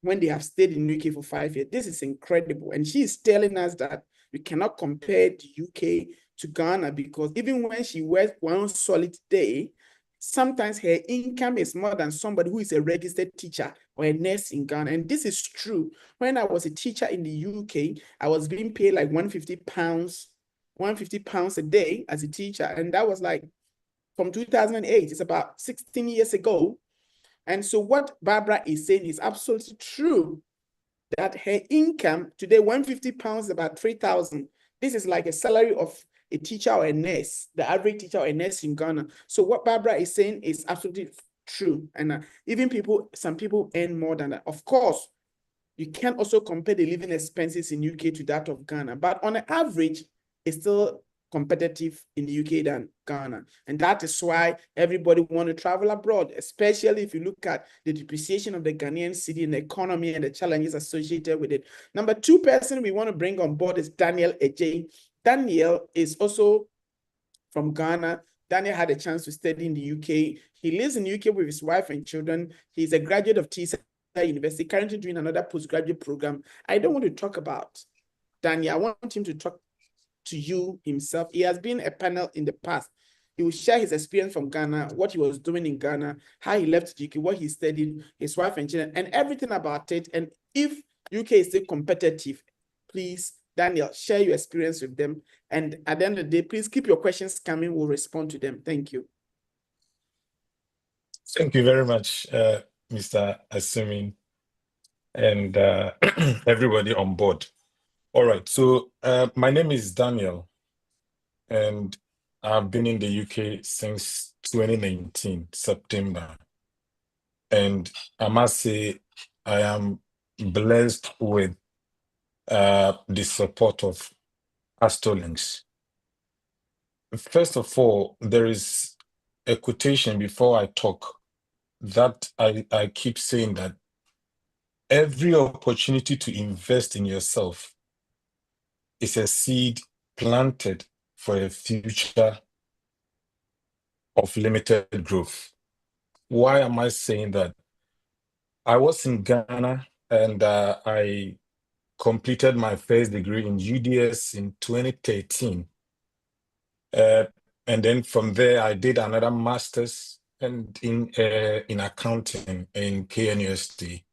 when they have stayed in UK for 5 years. This is incredible. And she is telling us that we cannot compare the UK to Ghana, because even when she works one solid day, sometimes her income is more than somebody who is a registered teacher or a nurse in Ghana. And this is true. When I was a teacher in the UK, I was being paid like £150 a day as a teacher. And that was like from 2008. It's about 16 years ago. And so what Barbara is saying is absolutely true, that her income today, £150, about 3,000. This is like a salary of a teacher or a nurse, the average teacher or a nurse in Ghana. So what Barbara is saying is absolutely true. And even some people earn more than that. Of course, you can also compare the living expenses in UK to that of Ghana, but on an average, it's still competitive in the UK than Ghana. And that is why everybody want to travel abroad, especially if you look at the depreciation of the Ghanaian cedi and the economy and the challenges associated with it. Number 2 person we want to bring on board is Daniel Ejay. Daniel is also from Ghana. Daniel had a chance to study in the UK. He lives in the UK with his wife and children. He's a graduate of TISA University, currently doing another postgraduate program. I don't want to talk about Daniel. I want him to talk to you himself. He has been a panel in the past. He will share his experience from Ghana, what he was doing in Ghana, how he left the UK, what he studied, his wife and children, and everything about it. And if UK is still competitive, please, Daniel, share your experience with them. And at the end of the day, please keep your questions coming. We'll respond to them. Thank you. Thank you very much, Mr. Assuming, and everybody on board. All right, so my name is Daniel, and I've been in the UK since 2019, September. And I must say, I am blessed with the support of Astolinks. First of all, there is a quotation before I talk that I keep saying, that every opportunity to invest in yourself is a seed planted for a future of limited growth. Why am I saying that? I was in Ghana and I completed my first degree in UDS in 2013. And then from there, I did another master's and in accounting in KNUST.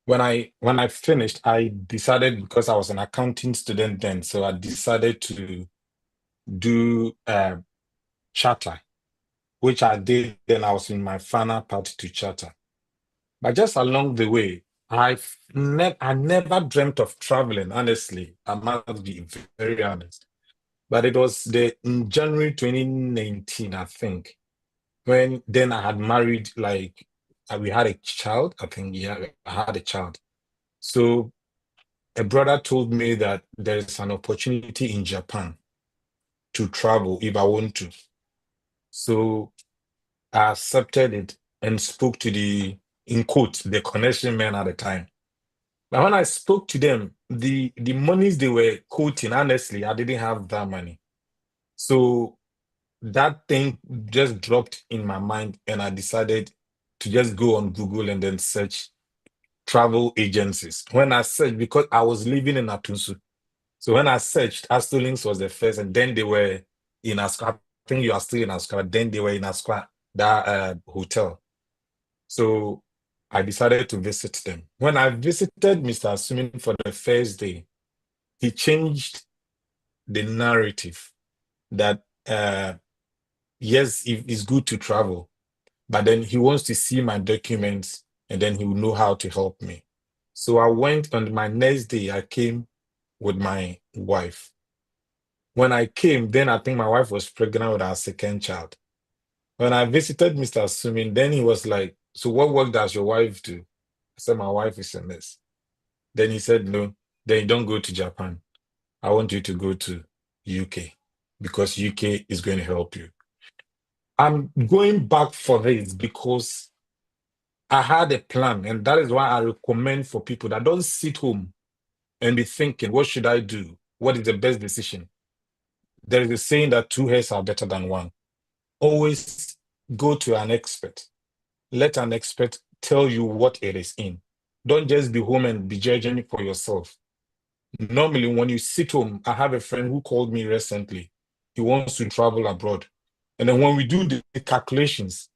When I finished, I decided, because I was an accounting student then, so I decided to do charter, which I did. Then I was in my final part to charter. But just along the way, I never dreamt of traveling, honestly. I must be very honest. But it was in January 2019, I think, when then I had married, like we had a child. I think, yeah, I had a child. So a brother told me that there is an opportunity in Japan to travel if I want to. So I accepted it and spoke to the connection men at the time. But when I spoke to them, the monies they were quoting, honestly, I didn't have that money. So that thing just dropped in my mind, and I decided to just go on Google and then search travel agencies. When I searched, because I was living in Atunsu, so when I searched, Astolinks was the first, and then they were in Ascra. I think you are still in Ascra. Then they were in Ascra, that hotel. So I decided to visit them. When I visited Mr. Assuming for the first day, he changed the narrative that yes, it's good to travel, but then he wants to see my documents and then he will know how to help me. So I went, on my next day, I came with my wife. When I came, then I think my wife was pregnant with our second child. When I visited Mr. Assuming, then he was like, so what work does your wife do? I said, my wife is a nurse. Then he said, no, then you don't go to Japan. I want you to go to UK, because UK is going to help you. I'm going back for this because I had a plan, and that is why I recommend for people that don't sit home and be thinking, what should I do? what is the best decision? There is a saying that two heads are better than one. Always go to an expert. Let an expert tell you what it is in. Don't just be home and be judging it for yourself. Normally, when you sit home, I have a friend who called me recently. He wants to travel abroad. And then when we do the calculations,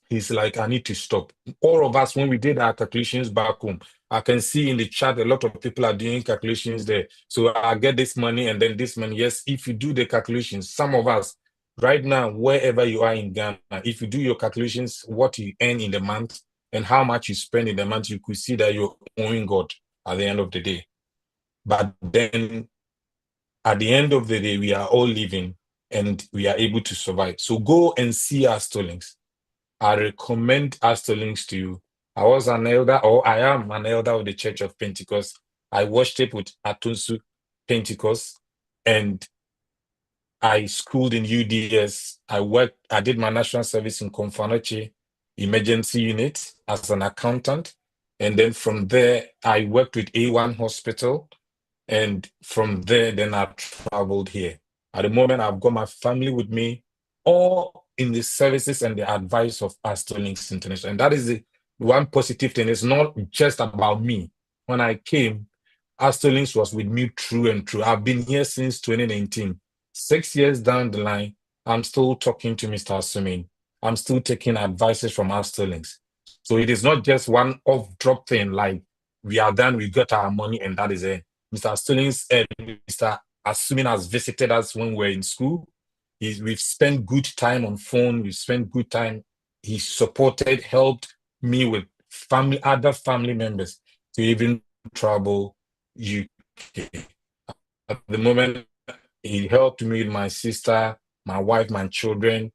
he's like, I need to stop. All of us, when we did our calculations back home, I can see in the chat a lot of people are doing calculations there. So I get this money and then this money. Yes, if you do the calculations, some of us right now, wherever you are in Ghana, if you do your calculations, what you earn in the month and how much you spend in the month, you could see that you're owing God at the end of the day. But then at the end of the day, we are all living and we are able to survive. So go and see Astor Links. I recommend Astor Links to you. I was an elder, or I am an elder of the Church of Pentecost. I worship with Atunsu Pentecost, and I schooled in UDS. I did my national service in Komfanoche Emergency Unit as an accountant. And then from there, I worked with A1 Hospital. And from there, then I traveled here. At the moment, I've got my family with me, all in the services and the advice of Astor Links International. And that is the one positive thing. It's not just about me. When I came, Astor Links was with me through and through. I've been here since 2019. 6 years down the line, I'm still talking to Mr. Asumin. I'm still taking advices from Astor Links. So it is not just one off-drop thing like we are done, we got our money, and that is it. Mr. Stillings and Mr. Asumin has visited us when we were in school. We've spent good time on phone. We've spent good time. He supported, helped me with other family members to even travel UK. At the moment, he helped me with my sister, my wife, my children.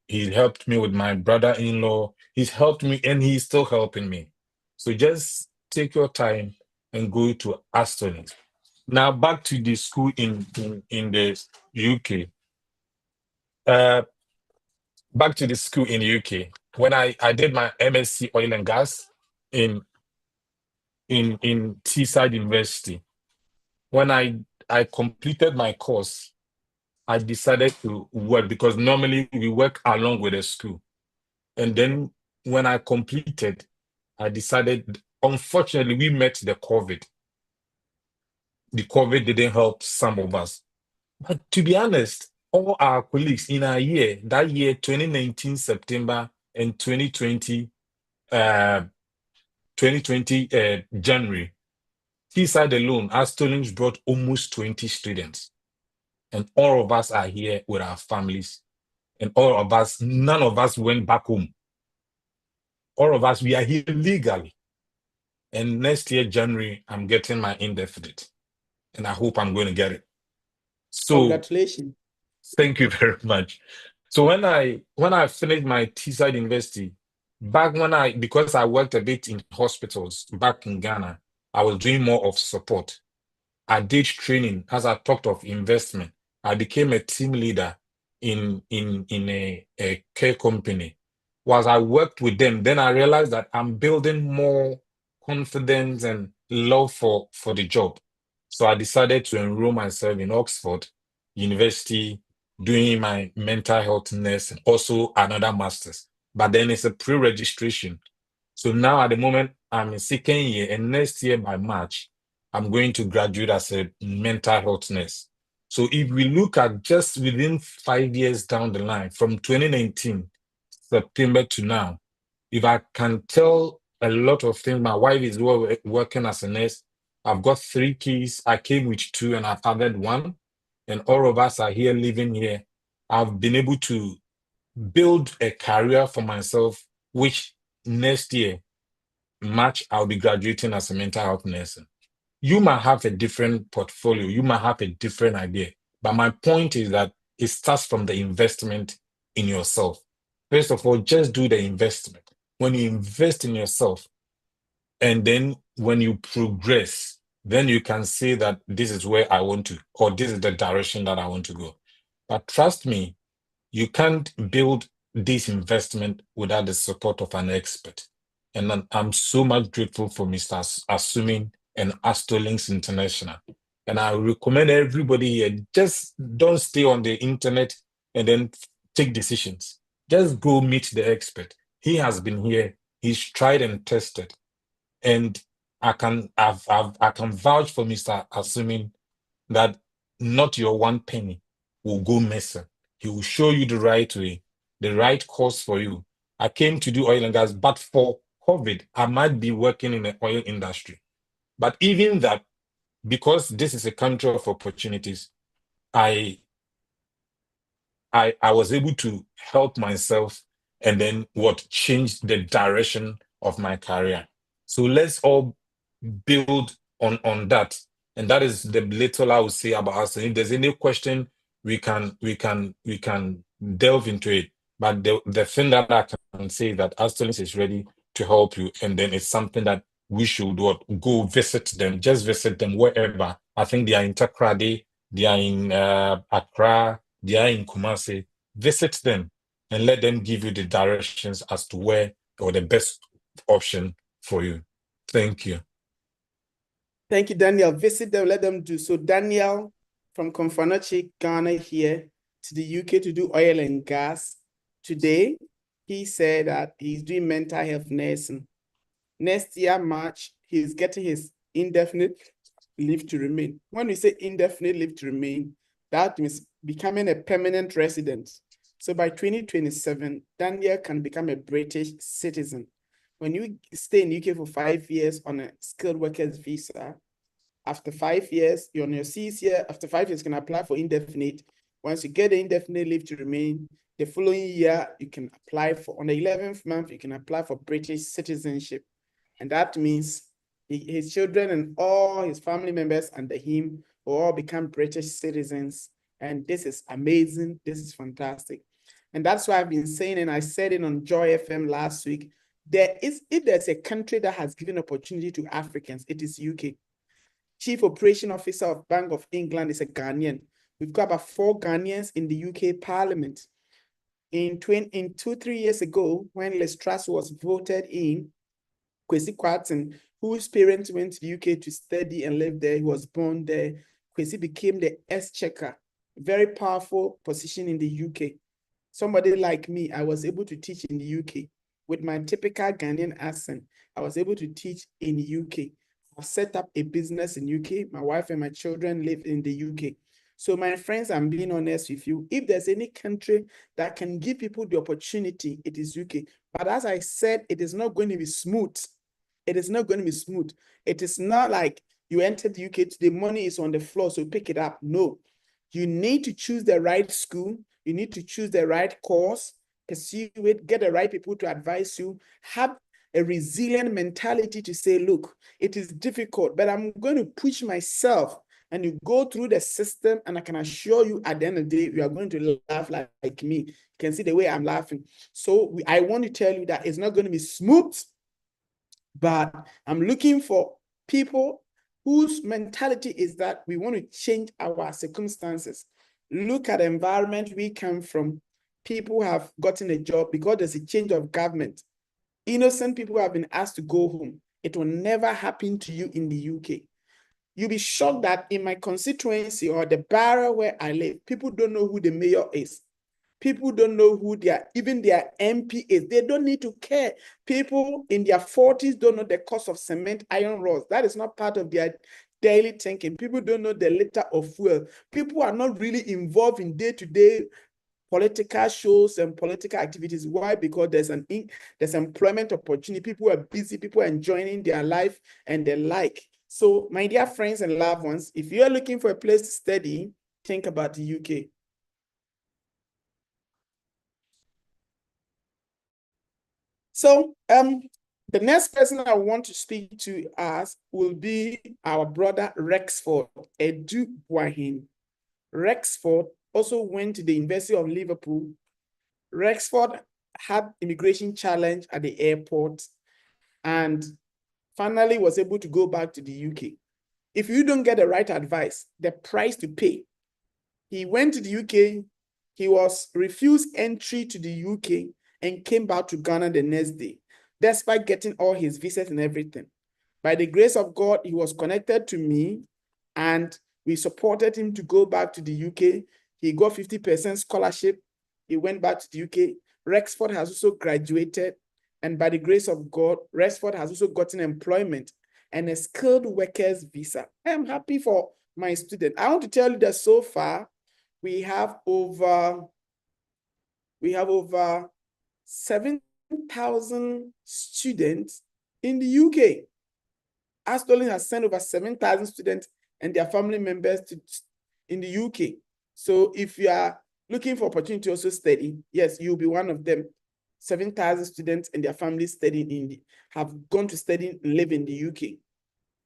He helped me with my brother-in-law. He's helped me and he's still helping me. So just take your time and go to Astor Links. Now back to the school in the UK. Back to the school in the UK. When I did my MSc Oil and Gas in Teesside University, when I completed my course, I decided to work because normally we work along with the school. And then when I completed, I decided, unfortunately, we met the COVID. The COVID didn't help some of us. But to be honest, all our colleagues in our year, that year, 2019 September and 2020 January, Teesside alone, Astor Links brought almost 20 students. And all of us are here with our families. And all of us, none of us went back home. All of us, we are here legally. And next year, January, I'm getting my indefinite. And I hope I'm going to get it. So congratulations. Thank you very much. So when I finished my Teesside University, because I worked a bit in hospitals back in Ghana, I was doing more of support. I did training as I talked of investment. I became a team leader in a care company. Whilst I worked with them, then I realized that I'm building more confidence and love for the job. So I decided to enroll myself in Oxford University, doing my mental health nurse and also another master's. But then it's a pre-registration. So now at the moment, I'm in second year, and next year by March, I'm going to graduate as a mental health nurse. So if we look at just within 5 years down the line, from 2019 September to now, if I can tell a lot of things, my wife is working as a nurse. I've got 3 kids. I came with 2 and I've added 1. And all of us are here living here. I've been able to build a career for myself, which next year, March, I'll be graduating as a mental health nurse. You might have a different portfolio. You might have a different idea. But my point is that it starts from the investment in yourself. First of all, just do the investment. When you invest in yourself, and then when you progress, then you can say that this is where I want to, or this is the direction that I want to go. But trust me, you can't build this investment without the support of an expert. And I'm so much grateful for Mr. Asumin and Astor Links International. And I recommend everybody here, just don't stay on the internet and then take decisions. Just go meet the expert. He has been here. He's tried and tested. And I can vouch for Mr. Assuming that not your one penny will go missing. He will show you the right way, the right course for you. I came to do oil and gas, but for COVID, I might be working in the oil industry. But even that, because this is a country of opportunities, I was able to help myself and then change the direction of my career. So let's all build on that. And that is the little I would say about us. If there's any question, we can delve into it. But the thing that I can say that Astolinks is ready to help you, and then it's something that we should go visit them, just visit them wherever. I think they are in Takoradi, they are in Accra, they are in Kumasi. Visit them and let them give you the directions as to where or the best option for you. Thank you. Thank you, Daniel. Visit them, let them do. So Daniel from Komfanochi, Ghana here to the UK to do oil and gas. Today, he said that he's doing mental health nursing. Next year, March, he's getting his indefinite leave to remain. When we say indefinite leave to remain, that means becoming a permanent resident. So by 2027, Daniel can become a British citizen. When you stay in the UK for 5 years on a skilled workers visa, after 5 years, you're on your 6th year. After 5 years, you can apply for indefinite. Once you get the indefinite leave to remain, the following year, you can apply for, on the 11th month, you can apply for British citizenship. And that means his children and all his family members under him will all become British citizens. And this is amazing. This is fantastic. And that's why I've been saying, and I said it on Joy FM last week, if there's a country that has given opportunity to Africans, it is UK. Chief Operation Officer of Bank of England is a Ghanaian. We've got about 4 Ghanaians in the UK Parliament. In 2-3 years ago, when Liz Truss was voted in, Kwesi Kwarteng, whose parents went to the UK to study and live there, he was born there. Kwesi became the Exchequer, very powerful position in the UK. Somebody like me, I was able to teach in the UK. With my typical Ghanaian accent, I was able to teach in the UK. I've set up a business in UK. My wife and my children live in the UK. So my friends, I'm being honest with you. If there's any country that can give people the opportunity, it is UK. But as I said, it is not going to be smooth. It is not going to be smooth. It is not like you entered the UK, the money is on the floor, so pick it up. No, you need to choose the right school. You need to choose the right course, pursue it, get the right people to advise you, have a resilient mentality to say, look, it is difficult, but I'm going to push myself. And you go through the system, and I can assure you at the end of the day, you are going to laugh like me. You can see the way I'm laughing. So I want to tell you that it's not going to be smooth, but I'm looking for people whose mentality is that we want to change our circumstances. Look at the environment we come from. People have gotten a job because there's a change of government. Innocent people have been asked to go home. It will never happen to you in the UK. You'll be shocked that in my constituency or the borough where I live, people don't know who the mayor is. People don't know who even their MP is. They don't need to care. People in their 40s don't know the cost of cement, iron rods. That is not part of their daily thinking. People don't know the liter of fuel. People are not really involved in day-to-day political shows and political activities. Why? Because there's employment opportunity. People are busy. People are enjoying their life and the like. So, my dear friends and loved ones, if you're looking for a place to study, think about the UK. So, the next person I want to speak to us will be our brother Rexford Edu Buahin. Rexford also went to the University of Liverpool. Rexford had immigration challenge at the airport and finally was able to go back to the UK. If you don't get the right advice, the price to pay. He went to the UK, he was refused entry to the UK and came back to Ghana the next day, despite getting all his visas and everything. By the grace of God, he was connected to me and We supported him to go back to the UK. He got 50% scholarship. He went back to the UK. Rexford has also graduated. And by the grace of God, Rexford has also gotten employment and a skilled workers visa. I am happy for my student. I want to tell you that so far, we have over 7,000 students in the UK. Astolin has sent over 7,000 students and their family members in the UK. So if you are looking for opportunity to also study, yes, you'll be one of them. 7,000 students and their families have gone to study and live in the UK.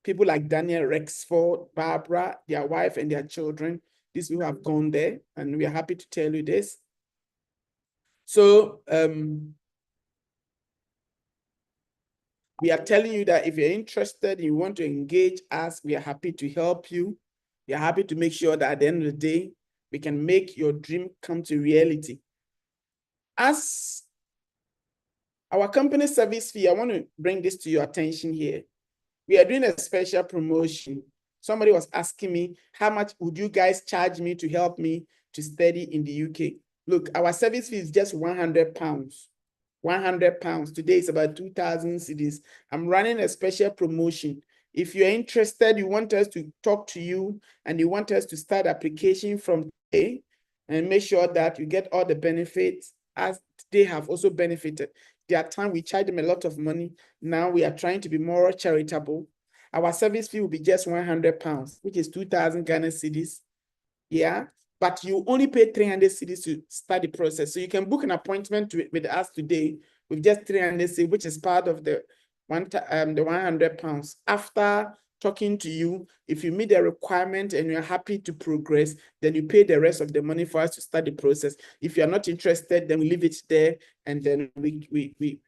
People like Daniel, Rexford, Barbara, their wife and their children, these people have gone there, and we are happy to tell you this. So we are telling you that if you're interested, you want to engage us, we are happy to help you. We are happy to make sure that at the end of the day, we can make your dream come to reality. As our company service fee, I want to bring this to your attention here. We are doing a special promotion. Somebody was asking me, how much would you guys charge me to help me to study in the UK? Look, our service fee is just £100. 100 pounds. Today is about 2,000 cedis. I'm running a special promotion. If you're interested, you want us to talk to you and you want us to start application from today and make sure that you get all the benefits as they have also benefited. Their time, we charge them a lot of money. Now we are trying to be more charitable. Our service fee will be just 100 pounds, which is 2,000 Ghana cedis. Yeah. But you only pay 300 cedis to start the process. So you can book an appointment with us today with just 300 cedis, which is part of the 100 pounds. After talking to you, if you meet the requirement and you're happy to progress, then you pay the rest of the money for us to start the process. If you're not interested, then we leave it there and then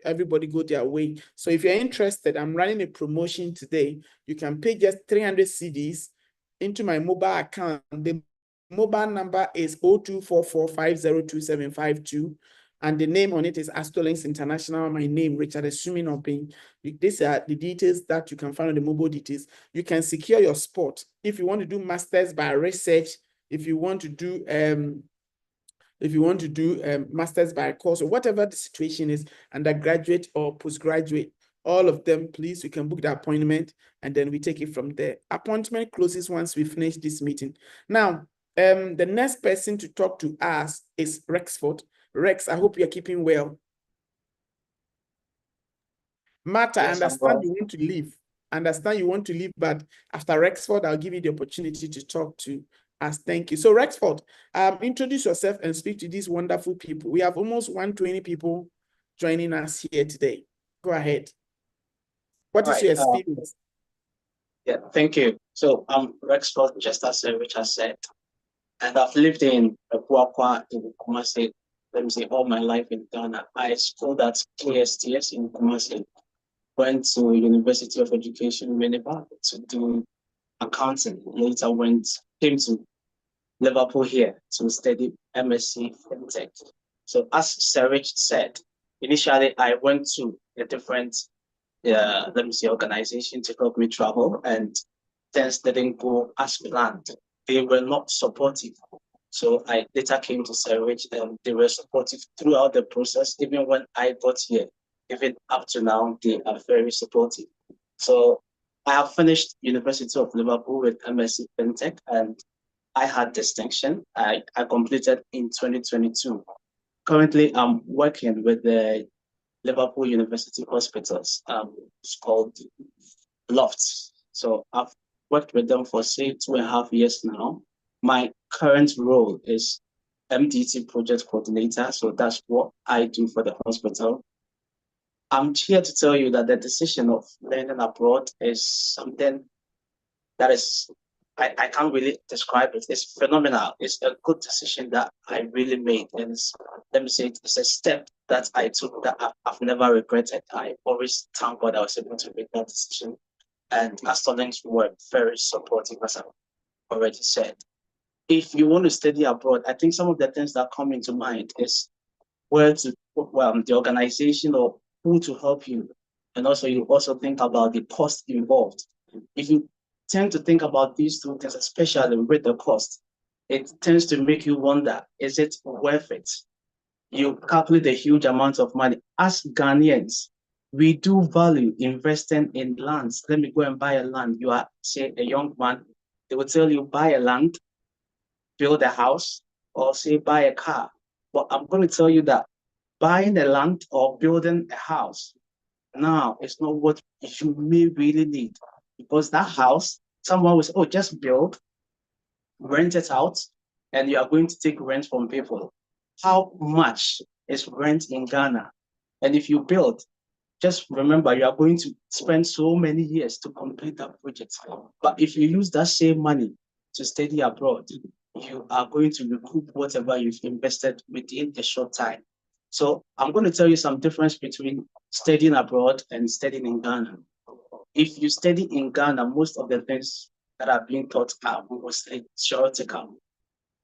everybody go their way. So if you're interested, I'm running a promotion today. You can pay just 300 cedis into my mobile account. The mobile number is 0244502752, and the name on it is Astolinks International. My name, Richard Assuming Obing. These are the details that you can find on the mobile details. You can secure your spot if you want to do masters by research. If you want to do masters by course, or whatever the situation is, undergraduate or postgraduate, all of them, please, you can book the appointment and then we take it from there. Appointment closes once we finish this meeting. Now, the next person to talk to us is Rexford. Rex, I hope you're keeping well. Martha, yes, I understand you want to leave. But after Rexford, I'll give you the opportunity to talk to us. Thank you. So Rexford, introduce yourself and speak to these wonderful people. We have almost 120 people joining us here today. Go ahead. What is your experience? Yeah, thank you. So I'm Rexford, just as Richard said. And I've lived in Puakwa in Kumasi, let me say, all my life in Ghana. I schooled at KSTS in Kumasi, went to University of Education, Winneba, to do accounting. Later came to Liverpool here to study MSc FinTech. So as Sir Rich said, initially I went to a different, organization to help me travel, and things didn't go as planned. They were not supportive. So I later came to Sir Rich, and they were supportive throughout the process. Even when I got here, even up to now, they are very supportive. So I have finished University of Liverpool with MSc FinTech, and I had distinction. I completed in 2022. Currently, I'm working with the Liverpool University Hospitals. It's called Lofts. So I've worked with them for, say, 2.5 years now. My current role is MDT project coordinator. So that's what I do for the hospital. I'm here to tell you that the decision of learning abroad is something that is, I can't really describe it. It's phenomenal. It's a good decision that I really made. And let me say, it's a step that I took that I've never regretted. I always thank God I was able to make that decision. And Astolinks were very supportive, as I've already said. If you want to study abroad, I think some of the things that come into mind is the organization or who to help you. And also, you also think about the cost involved. If you tend to think about these two things, especially with the cost, it tends to make you wonder, is it worth it? You calculate a huge amount of money. As Ghanaians, we do value investing in lands. Let me go and buy a land. You are, say, a young man, they will tell you, buy a land, build a house, or say, buy a car. But I'm going to tell you that buying a land or building a house now is not what you may really need, because that house, someone will say, oh, just build, rent it out, and you are going to take rent from people. How much is rent in Ghana? And if you build, just remember you are going to spend so many years to complete that project. But if you use that same money to study abroad, you are going to recoup whatever you've invested within a short time. So I'm going to tell you some difference between studying abroad and studying in Ghana. If you study in Ghana, most of the things that are being taught are mostly theoretical.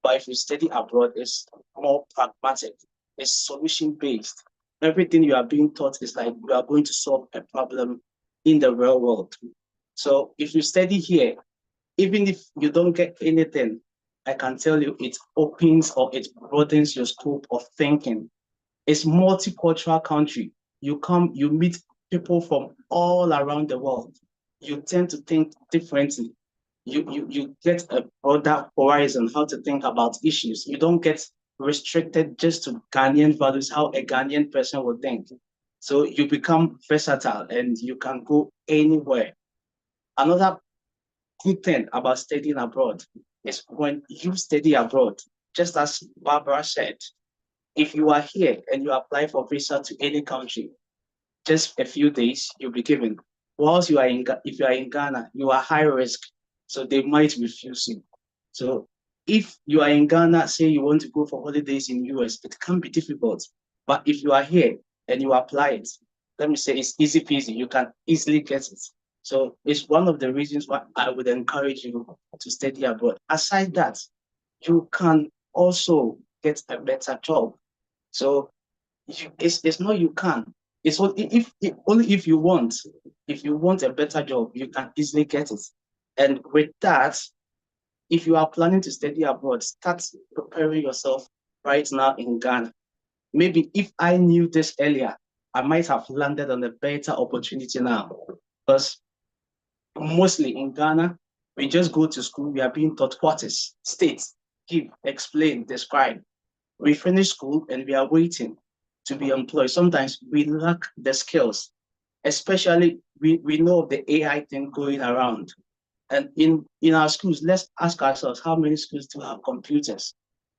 But if you study abroad, it's more pragmatic, it's solution-based. Everything you are being taught is like you are going to solve a problem in the real world. So if you study here, even if you don't get anything, I can tell you it opens or it broadens your scope of thinking. It's multicultural country. You come, you meet people from all around the world. You tend to think differently. You get a broader horizon, how to think about issues. You don't get restricted just to Ghanaian values, how a Ghanaian person would think. So you become versatile and you can go anywhere. Another good thing about studying abroad is when you study abroad, just as Barbara said, if you are here and you apply for visa to any country, just a few days you'll be given. Whilst you are if you are in Ghana, you are high risk, so they might refuse you. So if you are in Ghana, say you want to go for holidays in US, it can be difficult. But if you are here and you apply it, let me say it's easy peasy. You can easily get it. So it's one of the reasons why I would encourage you to study abroad. Aside that, you can also get a better job. So it's not you can. It's only if you want. If you want a better job, you can easily get it. And with that, if you are planning to study abroad, start preparing yourself right now in Ghana. Maybe if I knew this earlier, I might have landed on a better opportunity now. Because mostly in Ghana, we just go to school, we are being taught what is state, give, explain, describe. We finish school and we are waiting to be employed. Sometimes we lack the skills, especially we know of the AI thing going around. And in our schools, let's ask ourselves, how many schools do have computers?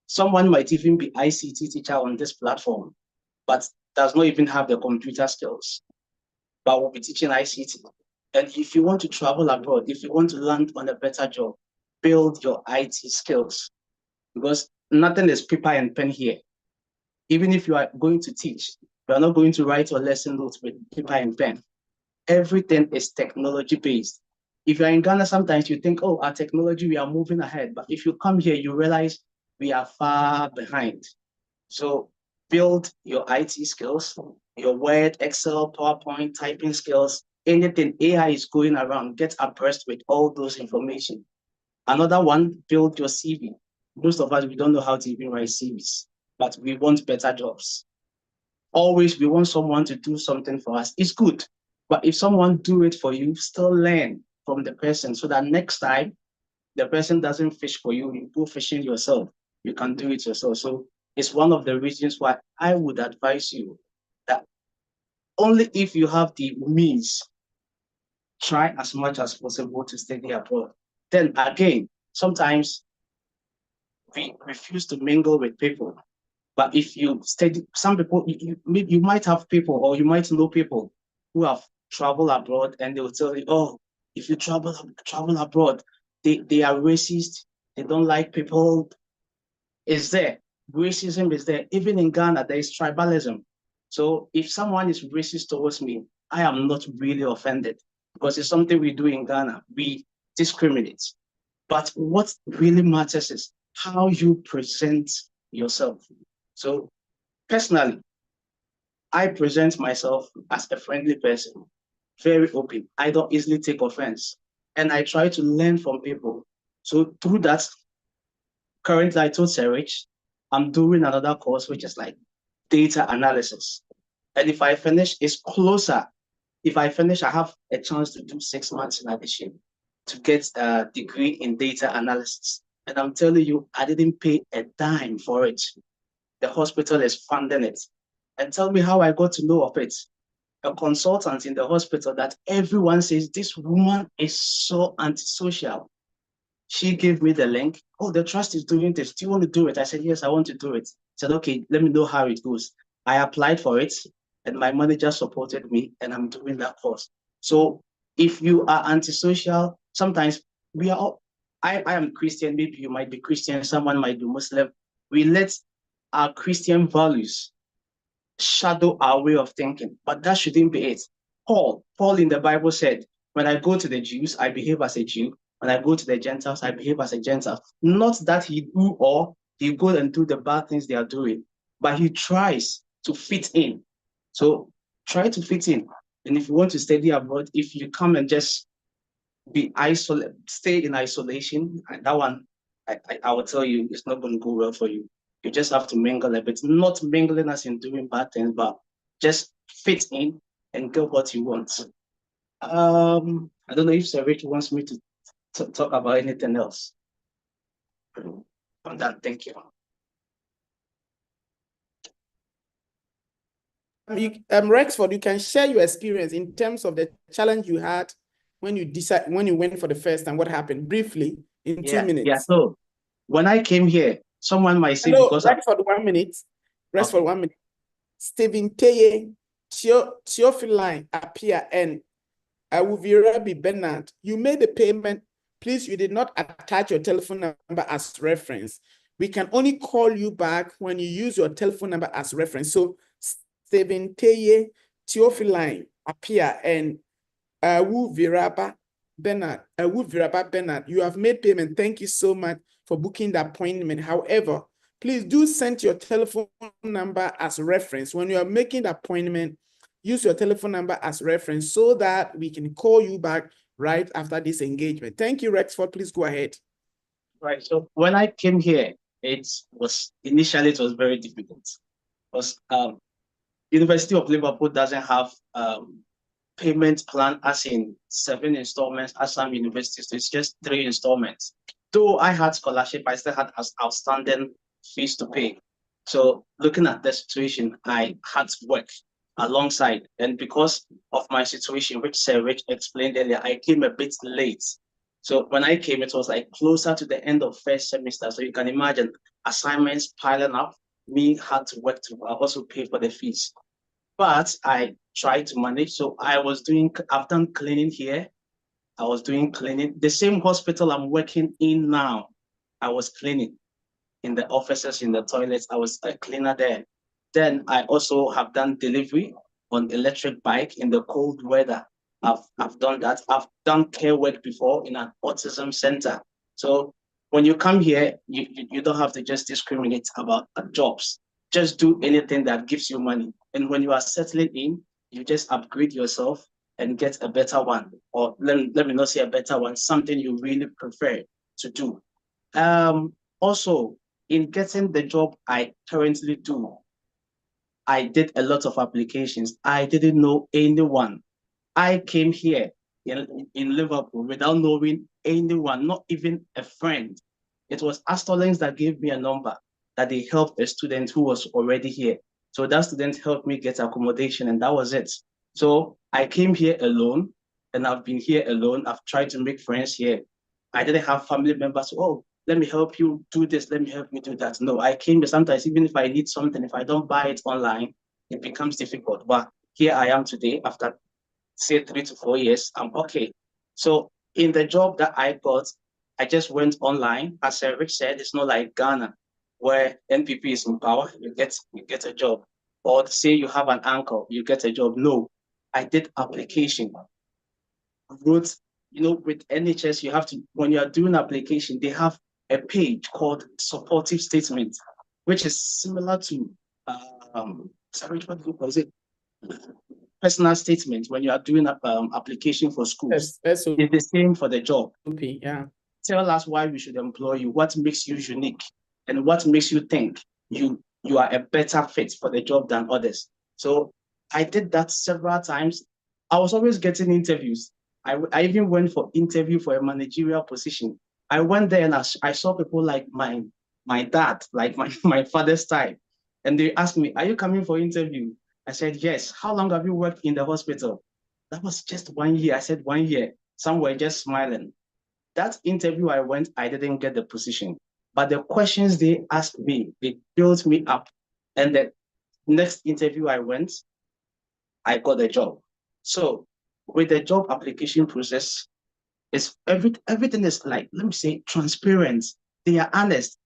Someone might even be ICT teacher on this platform, but does not even have the computer skills, but will be teaching ICT. And if you want to travel abroad, if you want to land on a better job, build your IT skills, because nothing is paper and pen here. Even if you are going to teach, you are not going to write your lesson notes with paper and pen. Everything is technology based. If you're in Ghana, sometimes you think, oh, our technology, we are moving ahead. But if you come here, you realize we are far behind. So build your IT skills, your Word, Excel, PowerPoint, typing skills, anything AI is going around, get abreast with all those information. Another one, build your CV. Most of us, we don't know how to even write CVs, but we want better jobs. Always, we want someone to do something for us. It's good, but if someone do it for you, still learn from the person so that next time the person doesn't fish for you, you go fishing yourself. You can do it yourself. So it's one of the reasons why I would advise you that only if you have the means, try as much as possible to study abroad. Then again, sometimes we refuse to mingle with people. But if you study, some people, you might have people or you might know people who have traveled abroad and they will tell you, oh, if you travel abroad, they are racist, they don't like people. Is there. Racism is there. Even in Ghana, there is tribalism. So if someone is racist towards me, I am not really offended because it's something we do in Ghana. We discriminate. But what really matters is how you present yourself. So personally, I present myself as a friendly person, very open. I don't easily take offense. and I try to learn from people. So through that, currently I told Serich, I'm doing another course, which is like data analysis. And if I finish, it's closer. If I finish, I have a chance to do 6 months in addition to get a degree in data analysis. And I'm telling you, I didn't pay a dime for it. The hospital is funding it. And tell me how I got to know of it. A consultant in the hospital that everyone says, this woman is so antisocial. She gave me the link. Oh, the trust is doing this. Do you want to do it? I said, yes, I want to do it. I said, okay, let me know how it goes. I applied for it and my manager supported me and I'm doing that course. So if you are antisocial, sometimes we are all, I am Christian, maybe you might be Christian, someone might be Muslim. We let our Christian values shadow our way of thinking, but that shouldn't be it. Paul in the Bible said, when I go to the Jews, I behave as a Jew. When I go to the Gentiles, I behave as a Gentile. Not that he do or he go and do the bad things they are doing, but he tries to fit in. So try to fit in. And if you want to study abroad, if you come and just be isolated, stay in isolation, that one, I will tell you, it's not going to go well for you. You just have to mingle a bit, not mingling as in doing bad things, but just fit in and get what you want. I don't know if Sir Rich wants me to talk about anything else. On that, thank you. Rexford, you can share your experience in terms of the challenge you had when you went for the first time. What happened briefly in 2 minutes? Yeah. So when I came here, someone might say, hello, because Rexford, 1 minute. Rexford, 1 minute. Stephen Teye, Theophilline appear and Awuvirabi Bernard. You made the payment. Please, you did not attach your telephone number as reference. We can only call you back when you use your telephone number as reference. So Stephen Teye, Theophilline appear and Awuvirabi Bernard. You have made payment. Thank you so much for booking the appointment. However, please do send your telephone number as reference. When you are making the appointment, use your telephone number as reference so that we can call you back right after this engagement. Thank you, Rexford. Please go ahead. Right. So when I came here, initially it was very difficult. Because University of Liverpool doesn't have payment plan as in 7 installments as some universities. So it's just 3 installments. Though I had scholarship, I still had outstanding fees to pay. So looking at the situation, I had to work alongside. And because of my situation, which Sir Rich explained earlier, I came a bit late. So when I came, it was like closer to the end of first semester. So you can imagine assignments piling up, me had to work to also pay for the fees. But I tried to manage. So I've done cleaning here. I was doing cleaning. The same hospital I'm working in now, I was cleaning in the offices, in the toilets. I was a cleaner there. Then I also have done delivery on electric bike in the cold weather. I've done that. I've done care work before in an autism center. So when you come here, you don't have to just discriminate about jobs. Just do anything that gives you money. And when you are settling in, you just upgrade yourself and get a better one. Or let me not say a better one, something you really prefer to do. Also, in getting the job I currently do, I did a lot of applications. I didn't know anyone. I came here in Liverpool without knowing anyone, not even a friend. It was Astor Links that gave me a number that they helped a student who was already here. So that student helped me get accommodation and that was it. So I came here alone and I've been here alone. I've tried to make friends here. I didn't have family members. Oh, let me help you do this. Let me help you do that. No, I came here sometimes, even if I need something, if I don't buy it online, it becomes difficult. But here I am today after say 3 to 4 years, I'm okay. So in the job that I got, I just went online. As Sir Rich said, it's not like Ghana where NPP is in power, you get a job. Or say you have an uncle, you get a job. No, I did application. Wrote, with NHS, you have to, when you're doing application, they have a page called supportive statement, which is similar to, sorry, what was it? personal statement when you are doing application for schools. That's It's the same for the job. okay. Yeah. Tell us why we should employ you, what makes you unique, and what makes you think you are a better fit for the job than others. So I did that several times. I was always getting interviews. I even went for interview for a managerial position. I went there and I saw people like my dad, like my father's type. And they asked me, are you coming for interview? I said, yes. How long have you worked in the hospital? That was just 1 year. I said 1 year. Some were just smiling. That interview I went, I didn't get the position. But the questions they asked me, they built me up. And the next interview I went, I got the job. So with the job application process, it's everything is like, let me say, transparent. They are honest.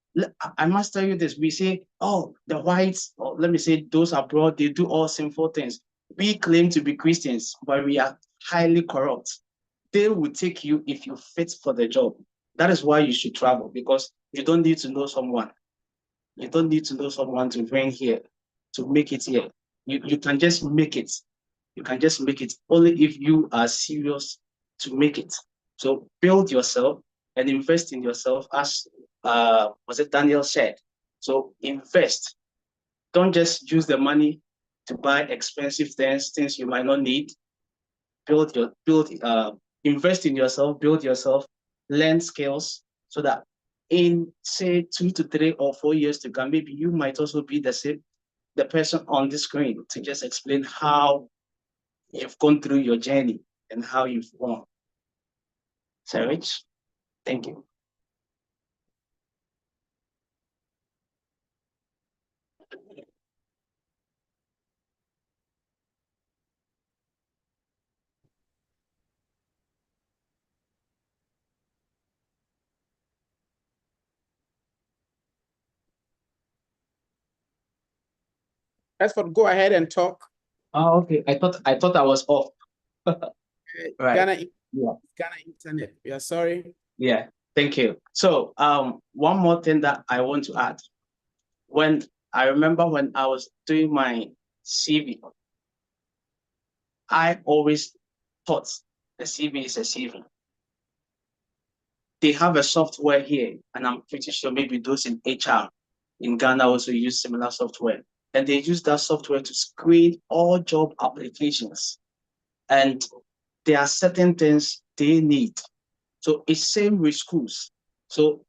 I must tell you this. We say, oh, the whites, or let me say those abroad, they do all sinful things. We claim to be Christians, but we are highly corrupt. They will take you if you fit for the job. That is why you should travel, because you don't need to know someone. You don't need to know someone to bring here, to make it here. You can just make it. You can just make it only if you are serious to make it. So build yourself and invest in yourself, as was it Daniel said. So invest. Don't just use the money to buy expensive things you might not need. Invest in yourself, build yourself, learn skills, so that in say 2 to 3 or 4 years to come, maybe you might also be the person on the screen to just explain how you've gone through your journey and how you've won. Rich, thank you. Esford, go ahead and talk. Oh, okay. I thought I was off. Right. Ghana internet. We are sorry. Yeah, thank you. So one more thing that I want to add. I remember when I was doing my CV, I always thought the CV is a CV. They have a software here, and I'm pretty sure maybe those in HR in Ghana also use similar software. And they use that software to screen all job applications. And there are certain things they need. So it's same with schools. So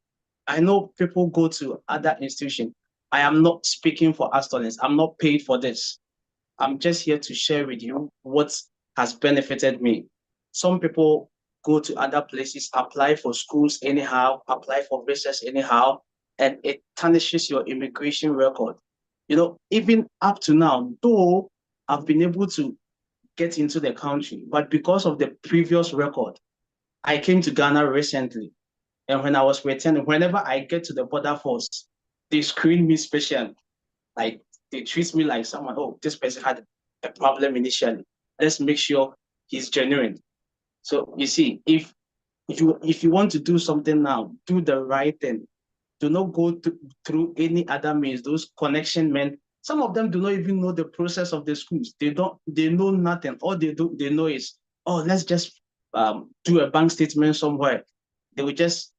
I know people go to other institutions. I am not speaking for Astonens. I'm not paid for this. I'm just here to share with you what has benefited me. Some people go to other places, apply for schools anyhow, apply for visas anyhow, and it tarnishes your immigration record. Even up to now, though I've been able to get into the country, but because of the previous record, I came to Ghana recently. And when I was returning, whenever I get to the border force, they screen me special. Like, they treat me like someone, oh, this person had a problem initially. Let's make sure he's genuine. So you see, if you want to do something now, do the right thing. Do not go through any other means. Those connection men, some of them do not even know the process of the schools. They know nothing. All they know is, oh, let's just do a bank statement somewhere. They will just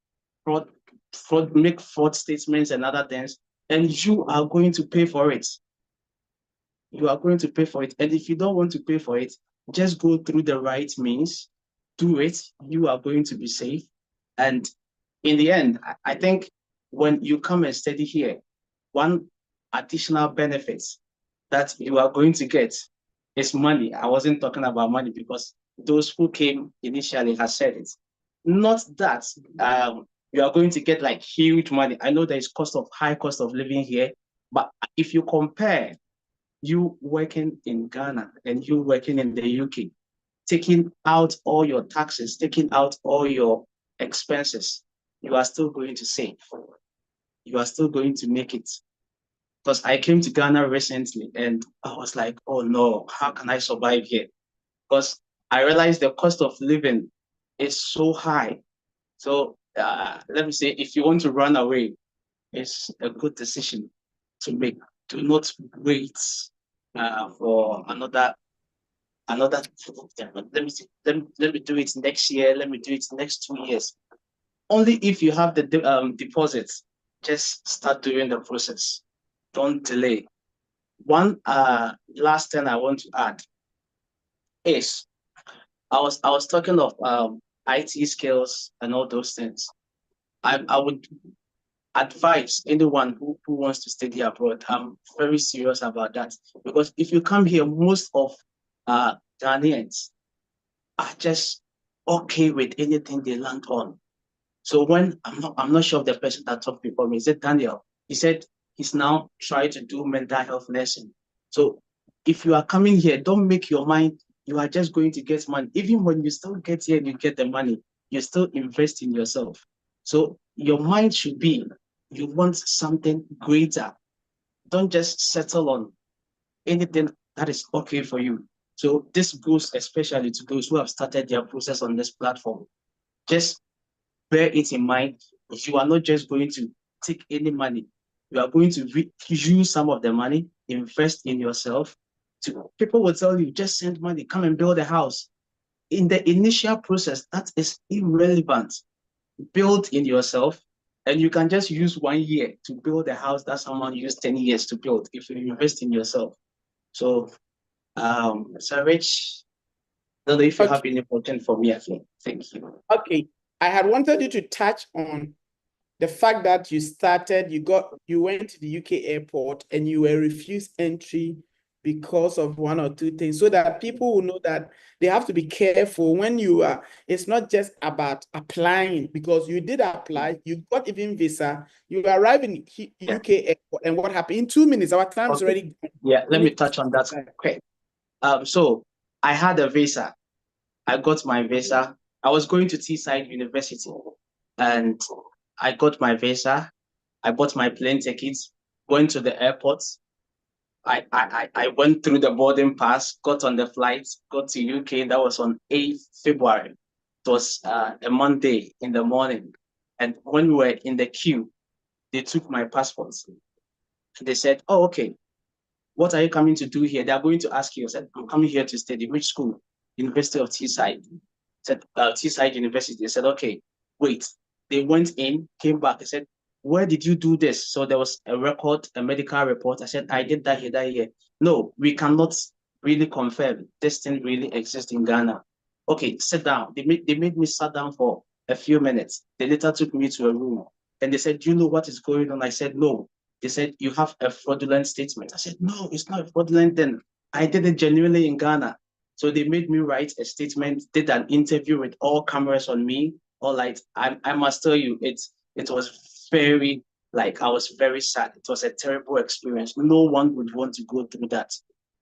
make fraud statements and other things, and you are going to pay for it. You are going to pay for it. And if you don't want to pay for it, just go through the right means, do it. You are going to be safe. And in the end, I think when you come and study here, one additional benefit that you are going to get is money. I wasn't talking about money because those who came initially have said it. Not that you are going to get like huge money. I know there is high cost of living here, but if you compare you working in Ghana and you working in the UK, taking out all your taxes, taking out all your expenses, you are still going to save. You are still going to make it. Because I came to Ghana recently and I was like, oh no, how can I survive here? Because I realized the cost of living is so high. So let me say, if you want to run away, it's a good decision to make. Do not wait for another another, let me see, let me do it next year, let me do it next 2 years. Only if you have the deposits, just start doing the process. Don't delay. One last thing I want to add is I was talking of IT skills and all those things. I would advise anyone who wants to study abroad. I'm very serious about that, because if you come here, most of Ghanaians are just okay with anything they land on. So when I'm not sure of the person that talked before me, he said Daniel, he said he's now trying to do mental health nursing. So if you are coming here, don't make your mind you are just going to get money. Even when you still get here and you get the money, you still invest in yourself. So your mind should be you want something greater. Don't just settle on anything that is okay for you. So this goes especially to those who have started their process on this platform. Just bear it in mind. You are not just going to take any money. You are going to use some of the money, invest in yourself. People will tell you, just send money, come and build a house. In the initial process, that is irrelevant. Build in yourself, and you can just use 1 year to build a house that someone used 10 years to build if you invest in yourself. So, Sir Rich, I don't know if you have any question for me, I think. Thank you. Okay. I had wanted you to touch on the fact that you went to the UK airport and you were refused entry because of one or two things, so that people will know that they have to be careful when it's not just about applying, because you did apply, you got even visa, you arrive in UK airport, and what happened? In 2 minutes, our time is already gone. Yeah, let me touch on that quick. So I had a visa. I got my visa. I was going to Teesside University, and I got my visa. I bought my plane tickets, went to the airport. I went through the boarding pass, got on the flight, got to UK. That was on 8th February. It was a Monday in the morning. And when we were in the queue, they took my passports. They said, oh, okay, what are you coming to do here? They are going to ask you. I said, I'm coming here to study. Which school? University of Teesside. Said, Teesside University. They said, okay, wait. They went in, came back. They said, where did you do this? So there was a record, a medical report. I said, I did that here, that here. No, we cannot really confirm this thing really exists in Ghana. Okay, sit down. They made me sit down for a few minutes. They later took me to a room, and they said, do you know what is going on? I said, no. They said, you have a fraudulent statement. I said, no, it's not fraudulent then. I did it genuinely in Ghana. So they made me write a statement, did an interview with all cameras on me. All like, I must tell you, it was very, like, I was very sad. It was a terrible experience. No one would want to go through that.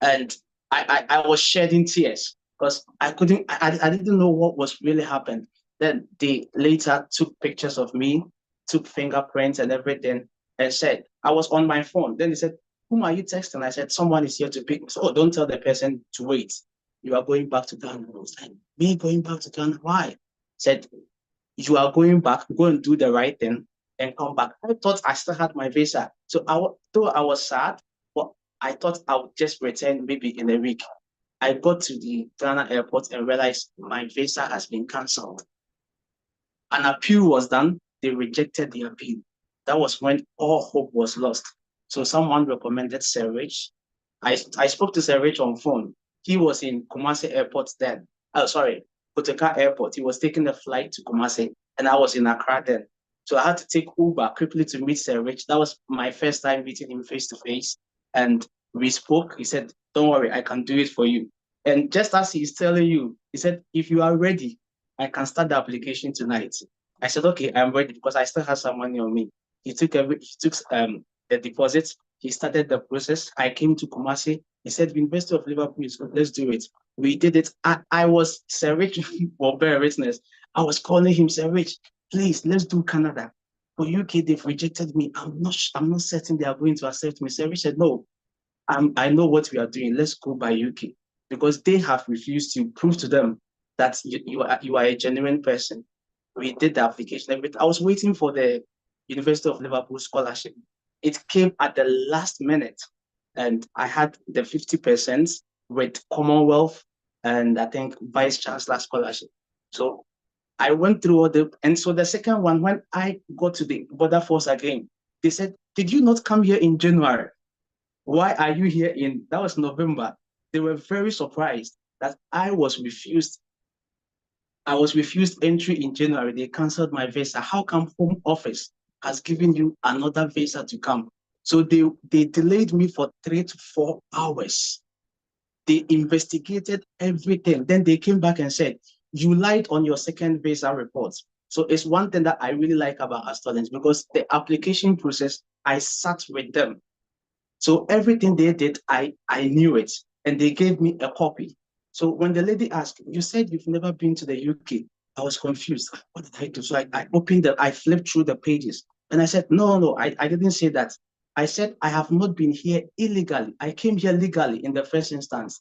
And I was shedding tears because I didn't know what was really happened. Then they later took pictures of me, took fingerprints and everything, and said, I was on my phone. Then they said, whom are you texting? I said, someone is here to pick me. So, oh, don't tell the person to wait. You are going back to Ghana. I was like, me going back to Ghana? Why? Said, you are going back, go and do the right thing and come back. I thought I still had my visa. So though I was sad, but I thought I would just return maybe in a week. I got to the Ghana airport and realized my visa has been cancelled. An appeal was done. They rejected the appeal. That was when all hope was lost. So someone recommended Sir Rich. I spoke to Sir Rich on phone. He was in Kumasi Airport then. Oh, sorry, Kotoka Airport. He was taking a flight to Kumasi, and I was in Accra then. So I had to take Uber quickly to meet Sir Rich. That was my first time meeting him face to face. And we spoke. He said, don't worry, I can do it for you. And just as he's telling you, he said, if you are ready, I can start the application tonight. I said, okay, I'm ready because I still have some money on me. He took the deposit. He started the process. I came to Kumasi. He said, University of Liverpool is good. Let's do it. We did it. I was, Sir Rich, for bear witness, I was calling him, Sir Rich, please, let's do Canada. For UK, they've rejected me. I'm not certain they are going to accept me. Sir Rich said, no, I know what we are doing. Let's go by UK. Because they have refused to prove to them that you are a genuine person. We did the application. I was waiting for the University of Liverpool scholarship. It came at the last minute, and I had the 50% with Commonwealth and I think vice chancellor scholarship. So I went through all and so the second one, when I got to the border force again, they said, "Did you not come here in January? Why are you here that was November?" They were very surprised that I was refused entry in January. They canceled my visa. How come Home Office has given you another visa to come? So they delayed me for 3 to 4 hours. They investigated everything. Then they came back and said, "You lied on your second visa report." So it's one thing that I really like about Astorlinks, because the application process, I sat with them. So everything they did, I knew it, and they gave me a copy. So when the lady asked, "You said you've never been to the UK," I was confused. What did I do? So I opened I flipped through the pages, and I said, no, I didn't say that. I said, "I have not been here illegally. I came here legally in the first instance.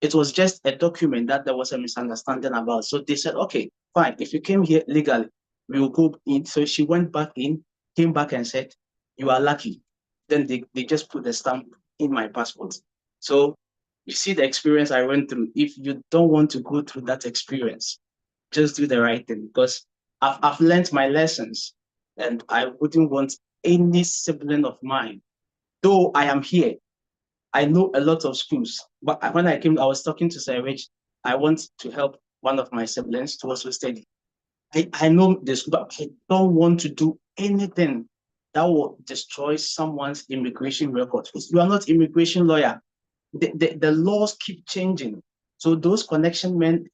It was just a document that there was a misunderstanding about." So they said, "Okay, fine. If you came here legally, we will go in." So she went back in, came back and said, "You are lucky." Then they just put the stamp in my passport. So you see the experience I went through. If you don't want to go through that experience, just do the right thing, because I've learned my lessons, and I wouldn't want any sibling of mine. Though I am here, I know a lot of schools, but when I was talking to Sir Rich, I want to help one of my siblings to also study. I know this, but I don't want to do anything that will destroy someone's immigration record. You are not immigration lawyer. The laws keep changing. So those connection men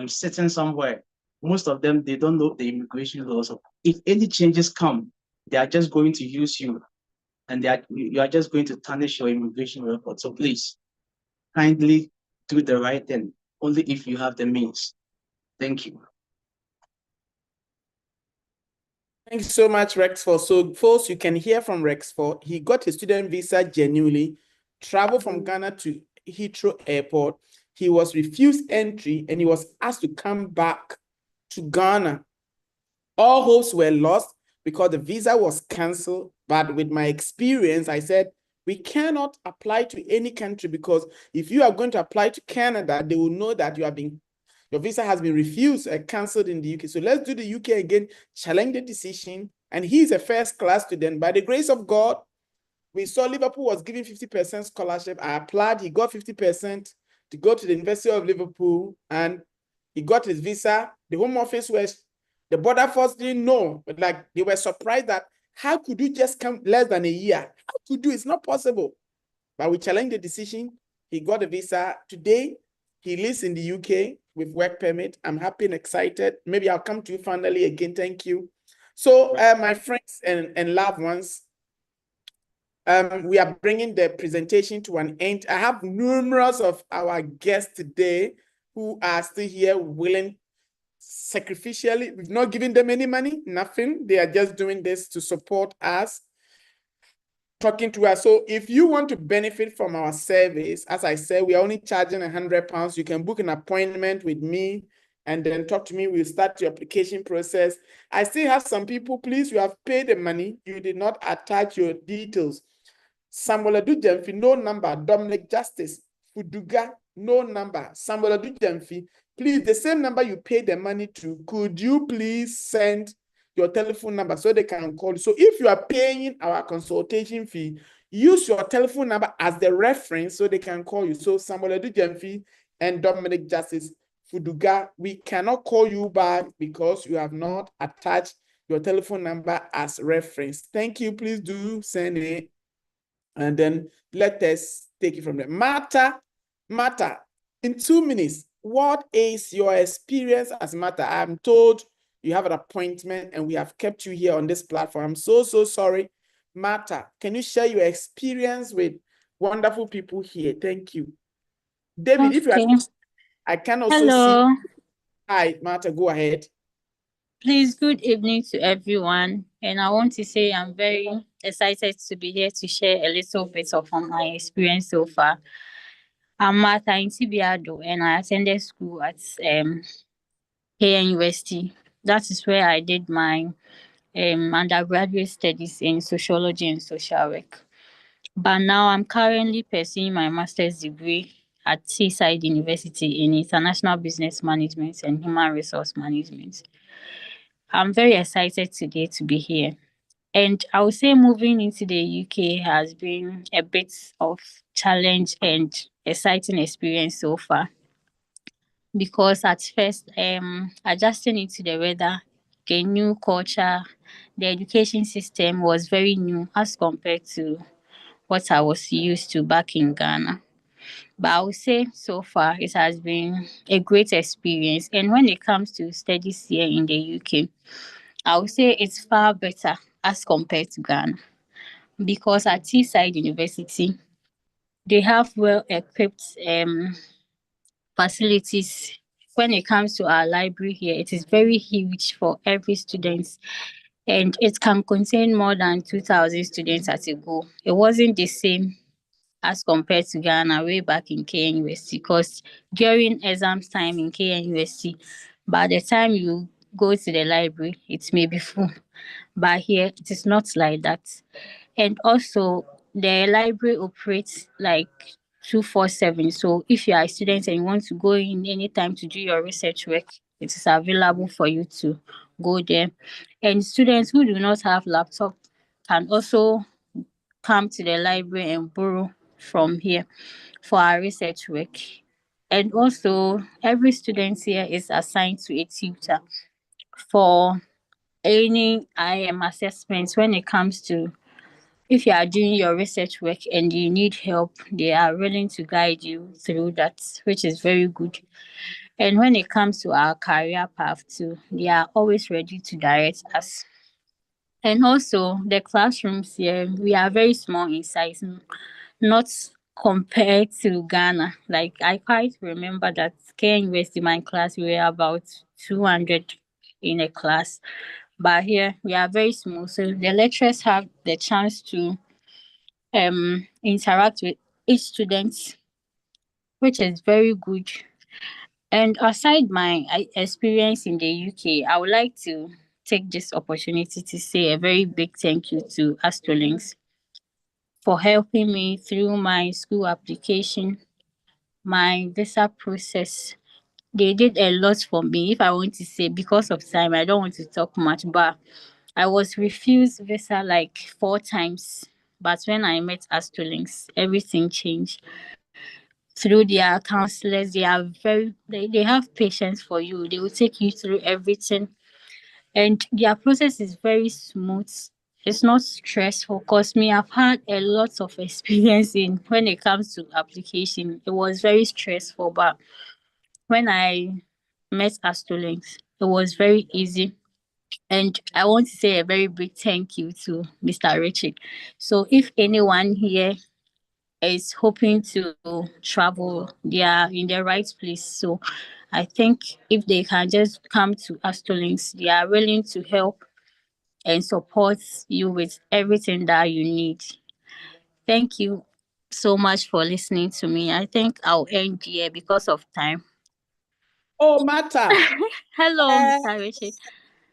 sitting somewhere, most of them, they don't know the immigration laws. So if any changes come, they are just going to use you, and you are just going to tarnish your immigration record. So please, kindly do the right thing, only if you have the means. Thank you. Thank you so much, Rexford. So, folks, you can hear from Rexford. He got a student visa genuinely, traveled from Ghana to Heathrow Airport. He was refused entry, and he was asked to come back to Ghana. All hopes were lost because the visa was canceled. But with my experience, I said, we cannot apply to any country, because if you are going to apply to Canada, they will know that your visa has been refused and canceled in the UK. So let's do the UK again, challenge the decision. And he's a first-class student. By the grace of God, we saw Liverpool was giving 50% scholarship. I applied, he got 50% to go to the University of Liverpool, and he got his visa. The Home Office the border force didn't know, but like they were surprised that how could you just come less than a year? How could you? It's not possible. But we challenged the decision. He got a visa. Today, he lives in the UK with work permit. I'm happy and excited. Maybe I'll come to you finally again. Thank you. So, my friends and loved ones, we are bringing the presentation to an end. I have numerous of our guests today who are still here willing sacrificially. We've not given them any money, nothing. They are just doing this to support us, talking to us. So if you want to benefit from our service, as I said, we are only charging £100. You can book an appointment with me and then talk to me. We'll start your application process. I still have some people, please, you have paid the money. You did not attach your details. Samuel Adujemfi, no number. Dominic Justice, Fuduga, no number. Samuel Adujemfi, please, the same number you paid the money to, could you please send your telephone number so they can call you? So if you are paying our consultation fee, use your telephone number as the reference so they can call you. So Samuel Adujemfi and Dominic Justice Fuduga, we cannot call you back because you have not attached your telephone number as reference. Thank you. Please do send it. And then let us take it from there. Martha, in 2 minutes, what is your experience as Martha? I'm told you have an appointment and we have kept you here on this platform. I'm so sorry. Martha, can you share your experience with wonderful people here? Thank you. David, Okay. if you are, I can also Hello. see. Hi, Martha, go ahead. Please, good evening to everyone. And I want to say I'm very excited to be here to share a little bit of my experience so far. I'm Martha Intibiado, and I attended school at KN University. That is where I did my undergraduate studies in sociology and social work. But now I'm currently pursuing my master's degree at Seaside University in International Business Management and Human Resource Management. I'm very excited today to be here. And I would say moving into the UK has been a bit of challenge and exciting experience so far. Because at first, adjusting into the weather, a new culture, the education system was very new as compared to what I was used to back in Ghana. But I would say so far it has been a great experience. And when it comes to studies here in the UK, I would say it's far better as compared to Ghana. Because at Teesside University, they have well equipped facilities. When it comes to our library here, it is very huge for every student, and it can contain more than 2,000 students at a go. It wasn't the same as compared to Ghana way back in KNUST, because during exams time in KNUST, by the time you go to the library, it may be full. But here, it is not like that. And also, the library operates like 247. So if you are a student and you want to go in anytime to do your research work, it is available for you to go there. And students who do not have laptop can also come to the library and borrow from here for our research work. And also, every student here is assigned to a tutor for any IM assessments when it comes to if you are doing your research work and you need help, they are willing to guide you through that, which is very good. And when it comes to our career path too, they are always ready to direct us. And also the classrooms here, we are very small in size, not compared to Ghana. Like I quite remember that KNUST, my class, we were about 200 in a class. But here we are very small. So the lecturers have the chance to interact with each student, which is very good. And aside my experience in the UK, I would like to take this opportunity to say a very big thank you to Astrolinks for helping me through my school application, my visa process. They did a lot for me. If I want to say, because of time, I don't want to talk much, but I was refused visa like 4 times. But when I met Astrolinks, everything changed. Through their counselors, they have patience for you. They will take you through everything. And their process is very smooth. It's not stressful because me, I've had a lot of experience in when it comes to application. It was very stressful, but when I met Astrolinks, it was very easy. And I want to say a very big thank you to Mr. Richard. So if anyone here is hoping to travel, they are in the right place. So I think if they can just come to Astrolinks, they are willing to help and support you with everything that you need. Thank you so much for listening to me. I think I'll end here because of time. Oh, Martha. Hello, Mr. Richard.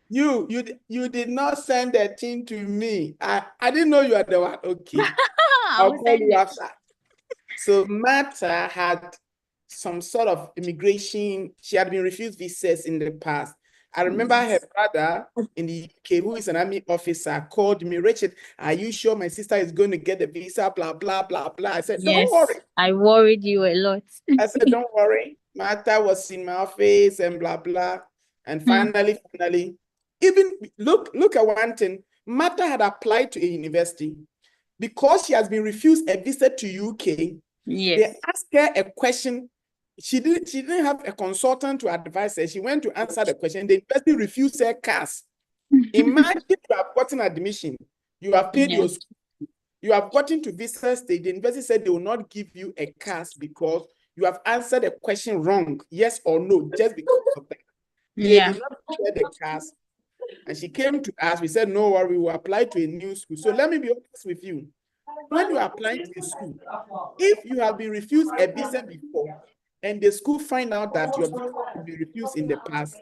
You did not send that thing to me. I didn't know you are the one. Okay. I'll call you after. So Martha had some sort of immigration. She had been refused visas in the past. I remember her brother in the UK, who is an army officer, called me, Richard, are you sure my sister is going to get the visa? Blah, blah, blah, blah. I said, Yes, don't worry. I worried you a lot. I said, don't worry. Martha was in my office and blah, blah. And finally, even look at one thing. Martha had applied to a university. Because she has been refused a visa to UK, Yes. they asked her a question. She didn't have a consultant to advise her. She went to answer the question. The university refused her CAS. Imagine you have gotten admission. You have paid your school. You have gotten to visa stage. The university said they will not give you a CAS because you have answered the question wrong, yes or no, just because of that. They did not share the CAS. And she came to us. We said, no worry, we will apply to a new school. So let me be honest with you. When you apply to a school, if you have been refused a visa before, and the school find out that your visa has been refused in the past,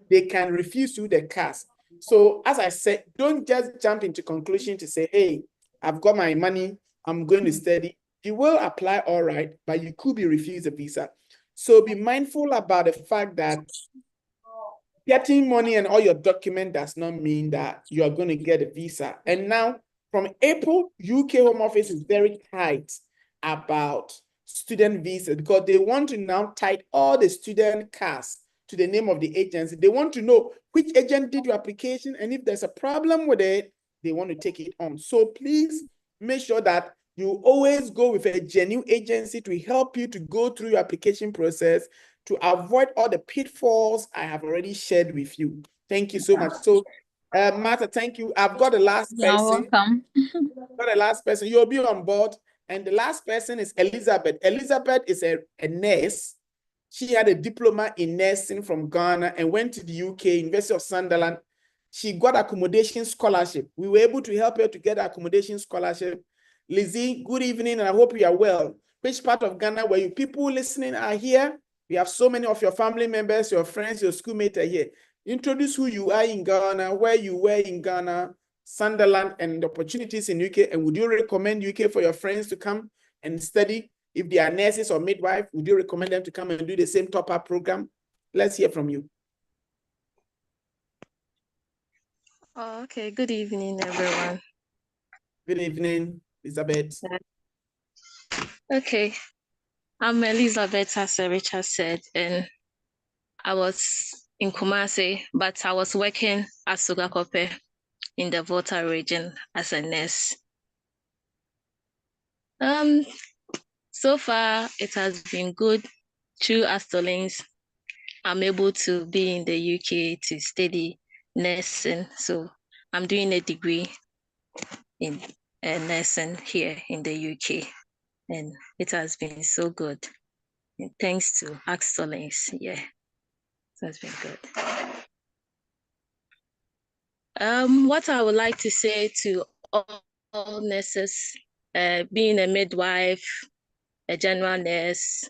they can refuse you the CAS. So as I said, don't just jump into conclusion to say, hey, I've got my money, I'm going to study. You will apply all right, but you could be refused a visa. So be mindful about the fact that getting money and all your document does not mean that you are going to get a visa. And now from April, UK Home Office is very tight about student visa because they want to now tie all the student cards to the name of the agency. They want to know which agent did your application, and if there's a problem with it, they want to take it on. So please make sure that you always go with a genuine agency to help you to go through your application process to avoid all the pitfalls I have already shared with you. Thank you so much. So, Martha, thank you. I've got the last You're person. welcome. Got the last person. You'll be on board. And the last person is Elizabeth. Elizabeth is a nurse. She had a diploma in nursing from Ghana and went to the UK, University of Sunderland. She got accommodation scholarship. We were able to help her to get accommodation scholarship. Lizzie, good evening, and I hope you are well. Which part of Ghana were you? People listening are here. We have so many of your family members, your friends, your schoolmates are here. Introduce who you are in Ghana, where you were in Ghana, Sunderland, and the opportunities in UK. And would you recommend UK for your friends to come and study? If they are nurses or midwife, would you recommend them to come and do the same top-up program? Let's hear from you. Oh, okay. Good evening, everyone. Good evening, Elizabeth. Okay. I'm Elizabeth, as Richard said, and I was in Kumasi, but I was working at Sugakope in the Volta region as a nurse. So far, it has been good. Through Astolinks, I'm able to be in the UK to study nursing. So I'm doing a degree in nursing here in the UK, and it has been so good. And thanks to Astolinks, yeah, it has been good. What I would like to say to all nurses, being a midwife, a general nurse,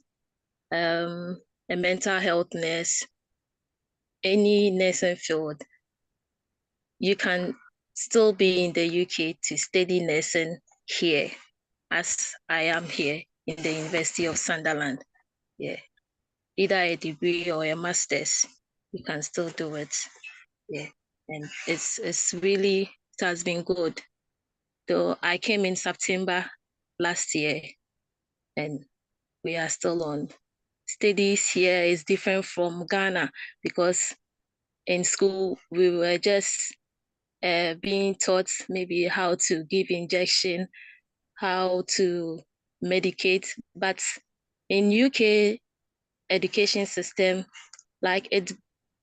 a mental health nurse, any nursing field, you can still be in the UK to study nursing here, as I am here in the University of Sunderland. Yeah, either a degree or a master's, you can still do it. Yeah, and it's really, it has been good. So I came in September last year, and we are still on. Studies here is different from Ghana because in school we were just being taught maybe how to give injection, how to medicate, but in UK education system, like it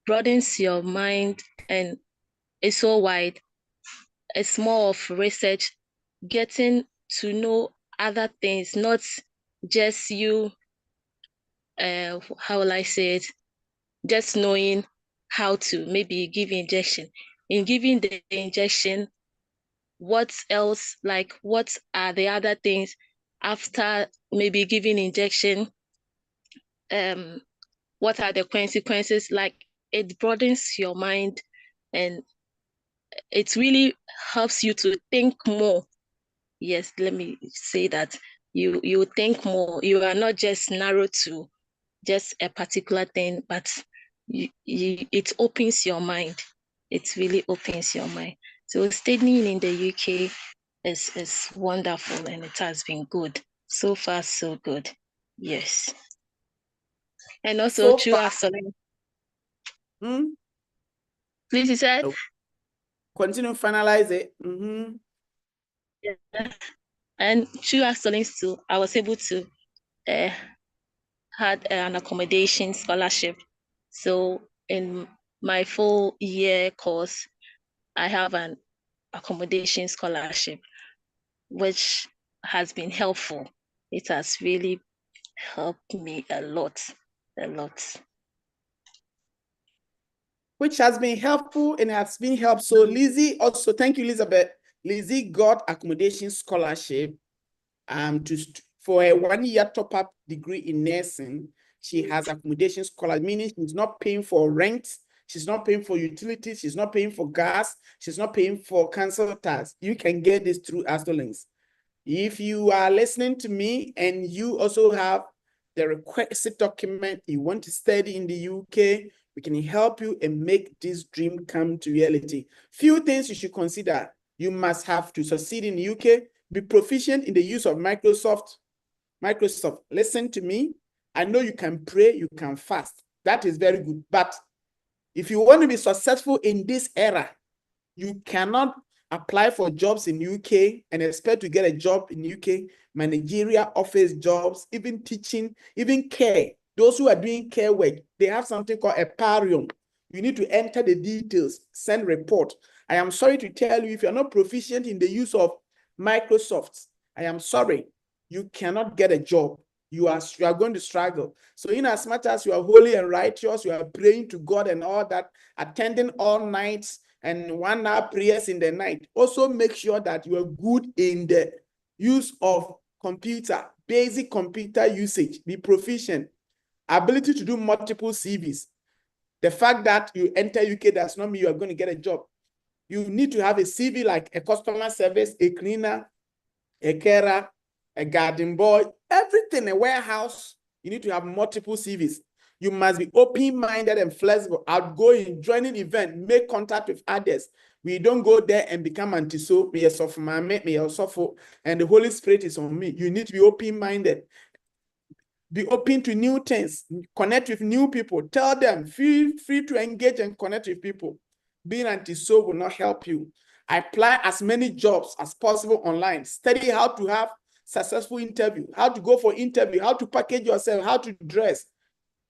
broadens your mind and it's so wide. It's more of research, getting to know other things, not just you, how will I say it, just knowing how to maybe give injection. In giving the injection, what else, like what are the other things after maybe giving injection? What are the consequences? Like it broadens your mind and it really helps you to think more. Yes, let me say that you think more. You are not just narrow to just a particular thing, but it opens your mind. It really opens your mind. So studying in the UK is wonderful and it has been good. So far, so good. Yes. And also through Astolinks. Please, you said? No. Continue, finalize it. Yeah. And through Astolinks too, I was able to had an accommodation scholarship. So in my full year course, I have an accommodation scholarship, which has been helpful. It has really helped me a lot. Which has been helpful and has been helped. So Lizzie also, thank you, Elizabeth. Lizzie got accommodation scholarship for a 1 year top-up degree in nursing. She has accommodation scholarship, meaning she's not paying for rent, she's not paying for utilities, she's not paying for gas, she's not paying for council tax. You can get this through Astolinks. If you are listening to me and you also have the requisite document, you want to study in the UK, we can help you and make this dream come to reality. Few things you should consider. You must have to succeed in the UK, be proficient in the use of Microsoft. Listen to me. I know you can pray, you can fast. That is very good. But if you want to be successful in this era, you cannot apply for jobs in UK and expect to get a job in UK. Managerial office jobs, even teaching, even care. Those who are doing care work, they have something called a parium. You need to enter the details, send report. I am sorry to tell you, if you're not proficient in the use of Microsoft, I am sorry, you cannot get a job. You are going to struggle. So in as much as you are holy and righteous, you are praying to God and all that, attending all nights and 1 hour prayers in the night, also make sure that you are good in the use of computer, basic computer usage, be proficient, ability to do multiple CVs. The fact that you enter UK does not mean you are going to get a job. You need to have a CV like a customer service, a cleaner, a carer, a garden boy, everything, a warehouse. You need to have multiple CVs. You must be open-minded and flexible, outgoing, joining event, make contact with others. We don't go there and become anti-so, me yourself, me yourself, and the Holy Spirit is on me. You need to be open-minded. Be open to new things, connect with new people, tell them, feel free to engage and connect with people. Being anti-so will not help you. Apply as many jobs as possible online. Study how to have successful interview, how to go for interview, how to package yourself, how to dress.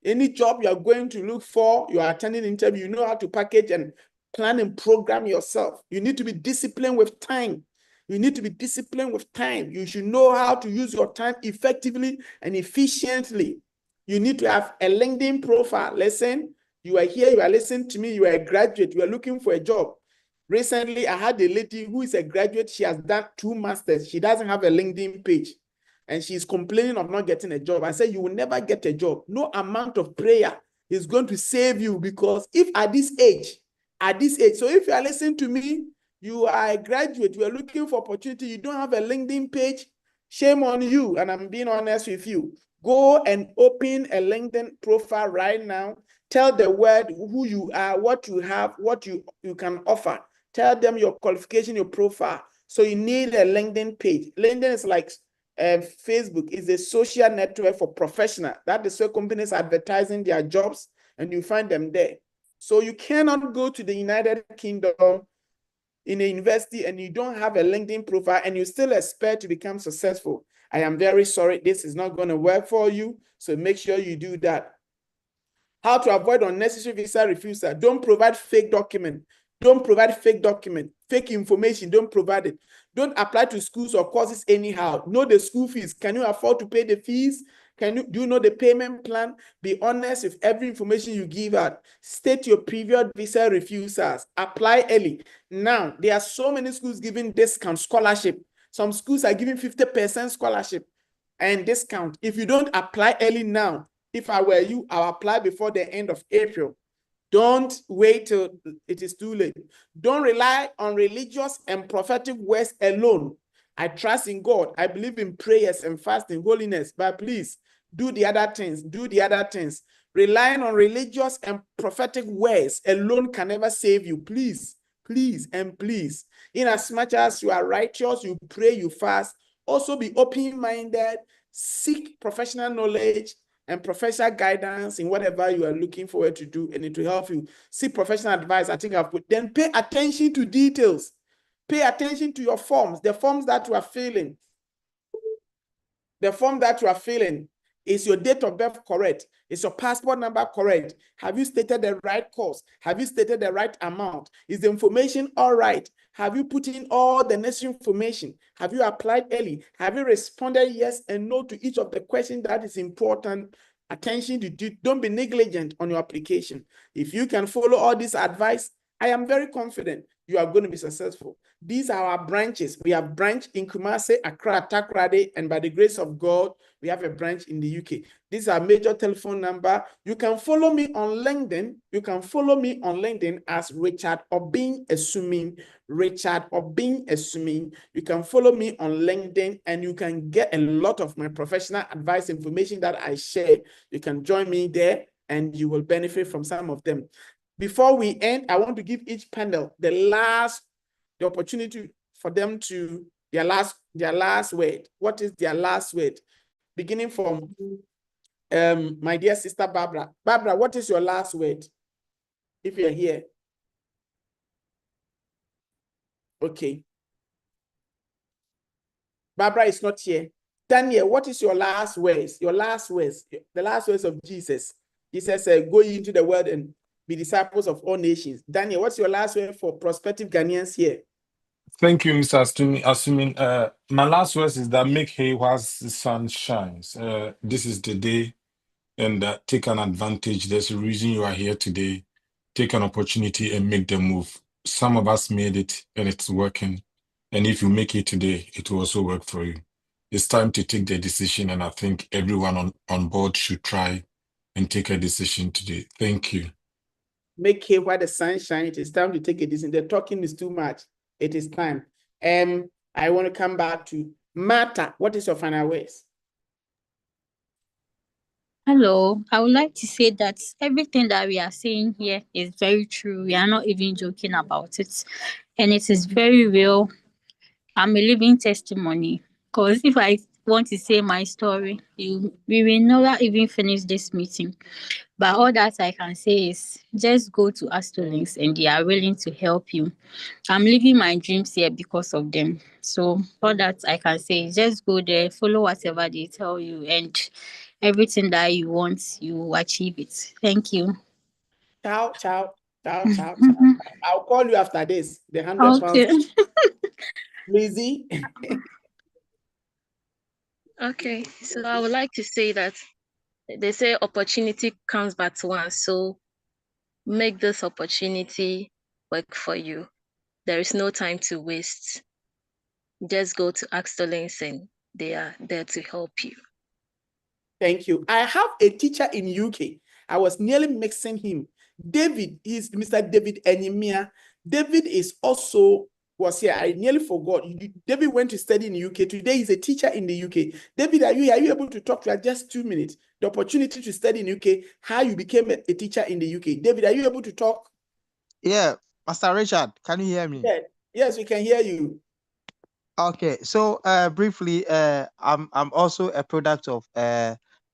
Any job you are going to look for, you are attending interview, you know how to package and plan and program yourself. You need to be disciplined with time. You need to be disciplined with time. You should know how to use your time effectively and efficiently. You need to have a LinkedIn profile. Listen, you are here, you are listening to me, you are a graduate, you are looking for a job. Recently, I had a lady who is a graduate. She has done 2 masters. She doesn't have a LinkedIn page. And she's complaining of not getting a job. I said, you will never get a job. No amount of prayer is going to save you, because if at this age, so if you are listening to me, you are a graduate, you are looking for opportunity, you don't have a LinkedIn page, shame on you. And I'm being honest with you. Go and open a LinkedIn profile right now. Tell the world who you are, what you have, what you can offer. Tell them your qualification, your profile. So you need a LinkedIn page. LinkedIn is like Facebook, is a social network for professionals. That is where companies are advertising their jobs, and you find them there. So you cannot go to the United Kingdom in a university and you don't have a LinkedIn profile and you still expect to become successful. I am very sorry, this is not going to work for you. So make sure you do that. How to avoid unnecessary visa refusal. Don't provide fake document. Don't provide fake document. Fake information, don't provide it. Don't apply to schools or courses anyhow. Know the school fees. Can you afford to pay the fees? Do you know the payment plan? Be honest with every information you give out. State your previous visa refusals. Apply early. Now, there are so many schools giving discount scholarship. Some schools are giving 50% scholarship and discount. If you don't apply early now, if I were you, I'll apply before the end of April. Don't wait till it is too late. Don't rely on religious and prophetic words alone. I trust in God. I believe in prayers and fasting, holiness, but please do the other things. Do the other things. Relying on religious and prophetic words alone can never save you. Please, please, and please. In as much as you are righteous, you pray, you fast, also be open-minded, seek professional knowledge and professional guidance in whatever you are looking forward to do, and it will help you. Seek professional advice. I think I've put. Then pay attention to details. Pay attention to your forms, the forms that you are filling. The form that you are filling. Is your date of birth correct? Is your passport number correct? Have you stated the right cost? Have you stated the right amount? Is the information all right? Have you put in all the necessary information? Have you applied early? Have you responded yes and no to each of the questions that is important? Attention to don't be negligent on your application. If you can follow all this advice, I am very confident you are going to be successful. These are our branches. We have branch in Kumasi, Accra, Takoradi, and by the grace of God, we have a branch in the UK. These are major telephone number. You can follow me on LinkedIn. You can follow me on LinkedIn as Richard Obing Assuming. Richard Obing Assuming. You can follow me on LinkedIn and you can get a lot of my professional advice information that I share. You can join me there and you will benefit from some of them. Before we end, I want to give each panel the opportunity for them to their last word. What is their last word? Beginning from my dear sister Barbara. Barbara, what is your last word? If you're here. Okay. Barbara is not here. Daniel, what is your last words? Your last words, the last words of Jesus. Jesus said, go into the world and be disciples of all nations. Daniel, what's your last word for prospective Ghanaians here? Thank you, Mr. Assuming. My last words is that make hay whilst the sun shines. This is the day, and take an advantage. There's a reason you are here today. Take an opportunity and make the move. Some of us made it, and it's working. And if you make it today, it will also work for you. It's time to take the decision, and I think everyone on board should try and take a decision today. Thank you. Make hay while the sun shines. It is time to take a decision. The talking is too much. It is time. I want to come back to Martha. What is your final words? Hello, I would like to say that everything that we are saying here is very true. We are not even joking about it. And it is very real. I'm a living testimony. Because if I want to say my story, we will never even finish this meeting. But all that I can say is just go to Astrolinks and they are willing to help you. I'm living my dreams here because of them. So all that I can say is just go there, follow whatever they tell you, and everything that you want, you achieve it. Thank you. Ciao, ciao, ciao, ciao, ciao. I'll call you after this. The 100 Okay. pounds. Lizzie. Okay, so I would like to say that they say opportunity comes but once, so make this opportunity work for you. There is no time to waste. Just go to Axtolins and they are there to help you. Thank you. I have a teacher in UK. I was nearly mixing him. David, he's Mr. David Enyimia. David is also was here. I nearly forgot. David went to study in the UK. Today he's a teacher in the UK. David, are you able to talk to us just 2 minutes? The opportunity to study in UK, how you became a teacher in the UK. David, are you able to talk? Yeah, Pastor Richard, can you hear me? Yeah. Yes, we can hear you. Okay, so briefly, I'm also a product of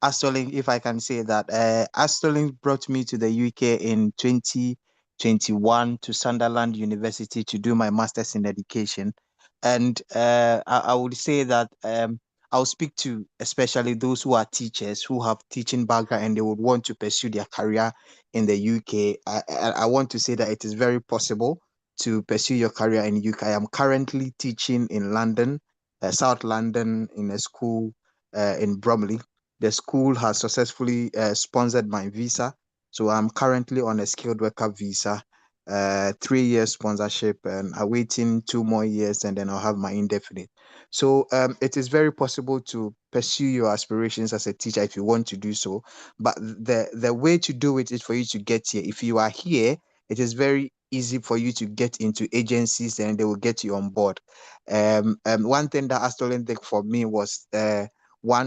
Astorlink, if I can say that. Astorlink brought me to the UK in 2021 to Sunderland University to do my master's in education, and I would say that I'll speak to especially those who are teachers who have teaching background and they would want to pursue their career in the UK. I want to say that it is very possible to pursue your career in UK. I am currently teaching in London, South London, in a school in Bromley. The school has successfully sponsored my visa. So I'm currently on a skilled worker visa, 3 years sponsorship, and awaiting 2 more years, and then I'll have my indefinite. So it is very possible to pursue your aspirations as a teacher if you want to do so. But the way to do it is for you to get here. If you are here, it is very easy for you to get into agencies and they will get you on board. One thing that Astorlink did for me was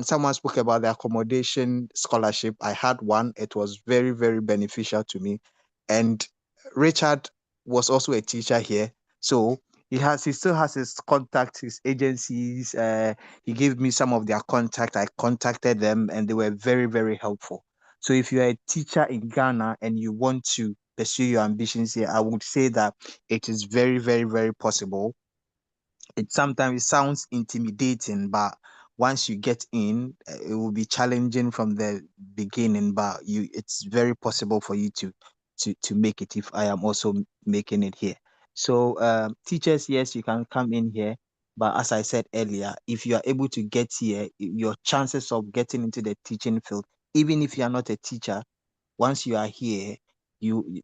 someone spoke about the accommodation scholarship. I had one. It was very, very beneficial to me. And Richard was also a teacher here. So he still has his contacts, his agencies. He gave me some of their contact. I contacted them and they were very, very helpful. So if you're a teacher in Ghana and you want to pursue your ambitions here, I would say that it is very, very, very possible. Sometimes it sounds intimidating, but once you get in, it will be challenging from the beginning. But it's very possible for you to make it. If I am also making it here, so teachers, yes, you can come in here. But as I said earlier, if you are able to get here, your chances of getting into the teaching field, even if you are not a teacher, once you are here, you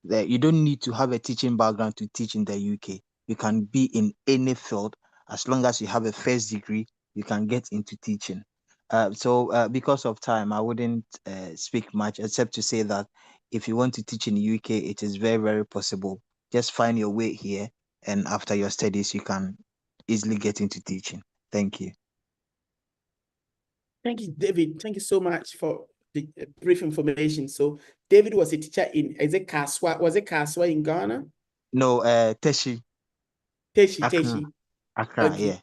that you don't need to have a teaching background to teach in the UK. You can be in any field as long as you have a first degree. You can get into teaching. So because of time, I wouldn't speak much except to say that if you want to teach in the UK, it is very, very possible. Just find your way here, and after your studies, you can easily get into teaching. Thank you. Thank you, David. Thank you so much for the brief information. So David was a teacher in, is it Kaswa? Was it Kaswa in Ghana? No, Teshi. Teshi. Accra, Okay. yeah.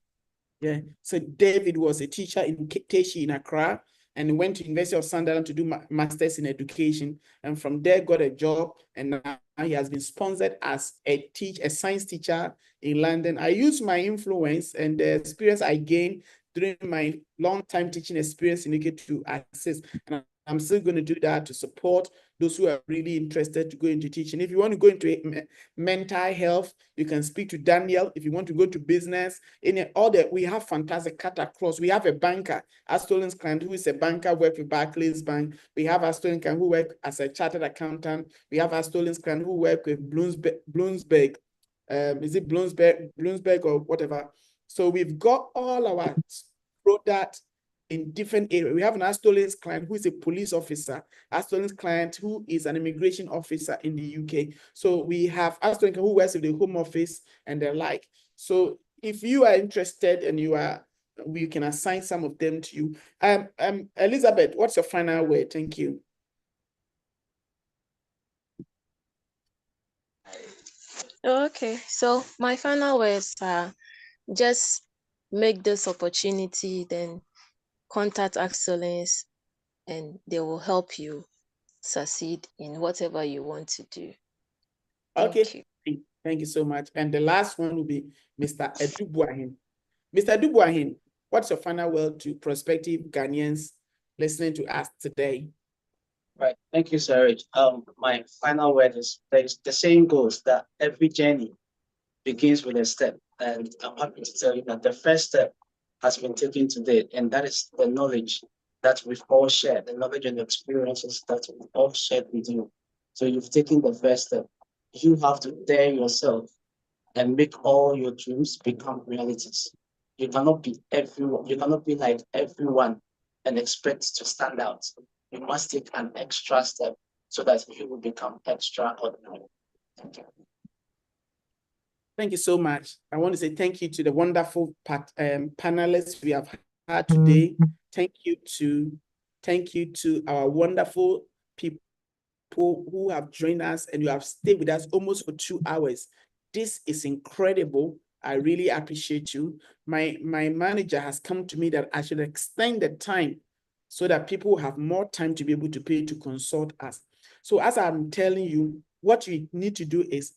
Yeah. So David was a teacher in Teshi in Accra and went to University of Sunderland to do masters in education. And from there got a job. And now he has been sponsored as a science teacher in London. I use my influence and the experience I gained during my long time teaching experience in UK to assist. And I'm still going to do that to support those who are really interested to go into teaching. If you want to go into mental health, you can speak to Daniel. If you want to go to business, we have fantastic cut across. We have a banker, Astolin's client, who is a banker, work with Barclays Bank. We have Astolin's client who work as a chartered accountant. We have Astolin's client who work with Bloomsburg. Is it Bloomsburg or whatever? So we've got all our product in different areas. We have an Astolin's client who is a police officer, Astolin's client who is an immigration officer in the UK. So we have Astolin's who works with the Home Office and the like. So if you are interested and we can assign some of them to you. Elizabeth, what's your final word? Thank you. Okay, so my final words are just make this opportunity, then contact Excellence and they will help you succeed in whatever you want to do. Thank you. Thank you so much. And the last one will be Mr. Edubuahin. Mr. Edubuahin, what's your final word to prospective Ghanaians listening to us today? Right. Thank you, Sir Rich. My final word is the saying goes that every journey begins with a step. And I'm happy to tell you that the first step has been taken today, and that is the knowledge that we've all shared, the knowledge and the experiences that we've all shared with you. So you've taken the first step. You have to dare yourself and make all your dreams become realities. You cannot be everyone. You cannot be like everyone and expect to stand out. You must take an extra step so that you will become extraordinary. Thank you. Thank you so much. I want to say thank you to the wonderful panelists we have had today. Thank you to our wonderful people who have joined us and you have stayed with us almost for 2 hours. This is incredible. I really appreciate you. My manager has come to me that I should extend the time so that people have more time to be able to pay to consult us. So as I'm telling you, what you need to do is,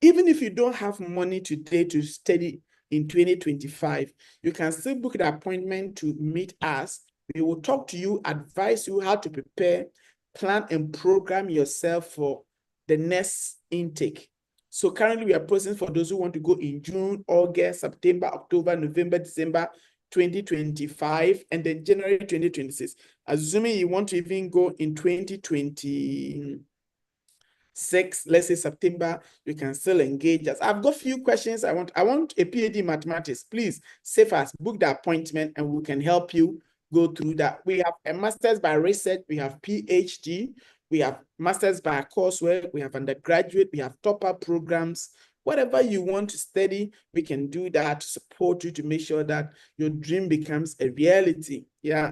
even if you don't have money today to study in 2025, you can still book an appointment to meet us. We will talk to you, advise you how to prepare, plan and program yourself for the next intake. So currently we are processing for those who want to go in June, August, September, October, November, December 2025, and then January 2026. Assuming you want to even go in 2026, let's say September, you can still engage us. I've got a few questions. I want a PhD in mathematics. Please save us, book the appointment, and we can help you go through that. We have a master's by research, we have PhD, we have master's by coursework, we have undergraduate, we have top-up programs. Whatever you want to study, we can do that to support you to make sure that your dream becomes a reality. Yeah.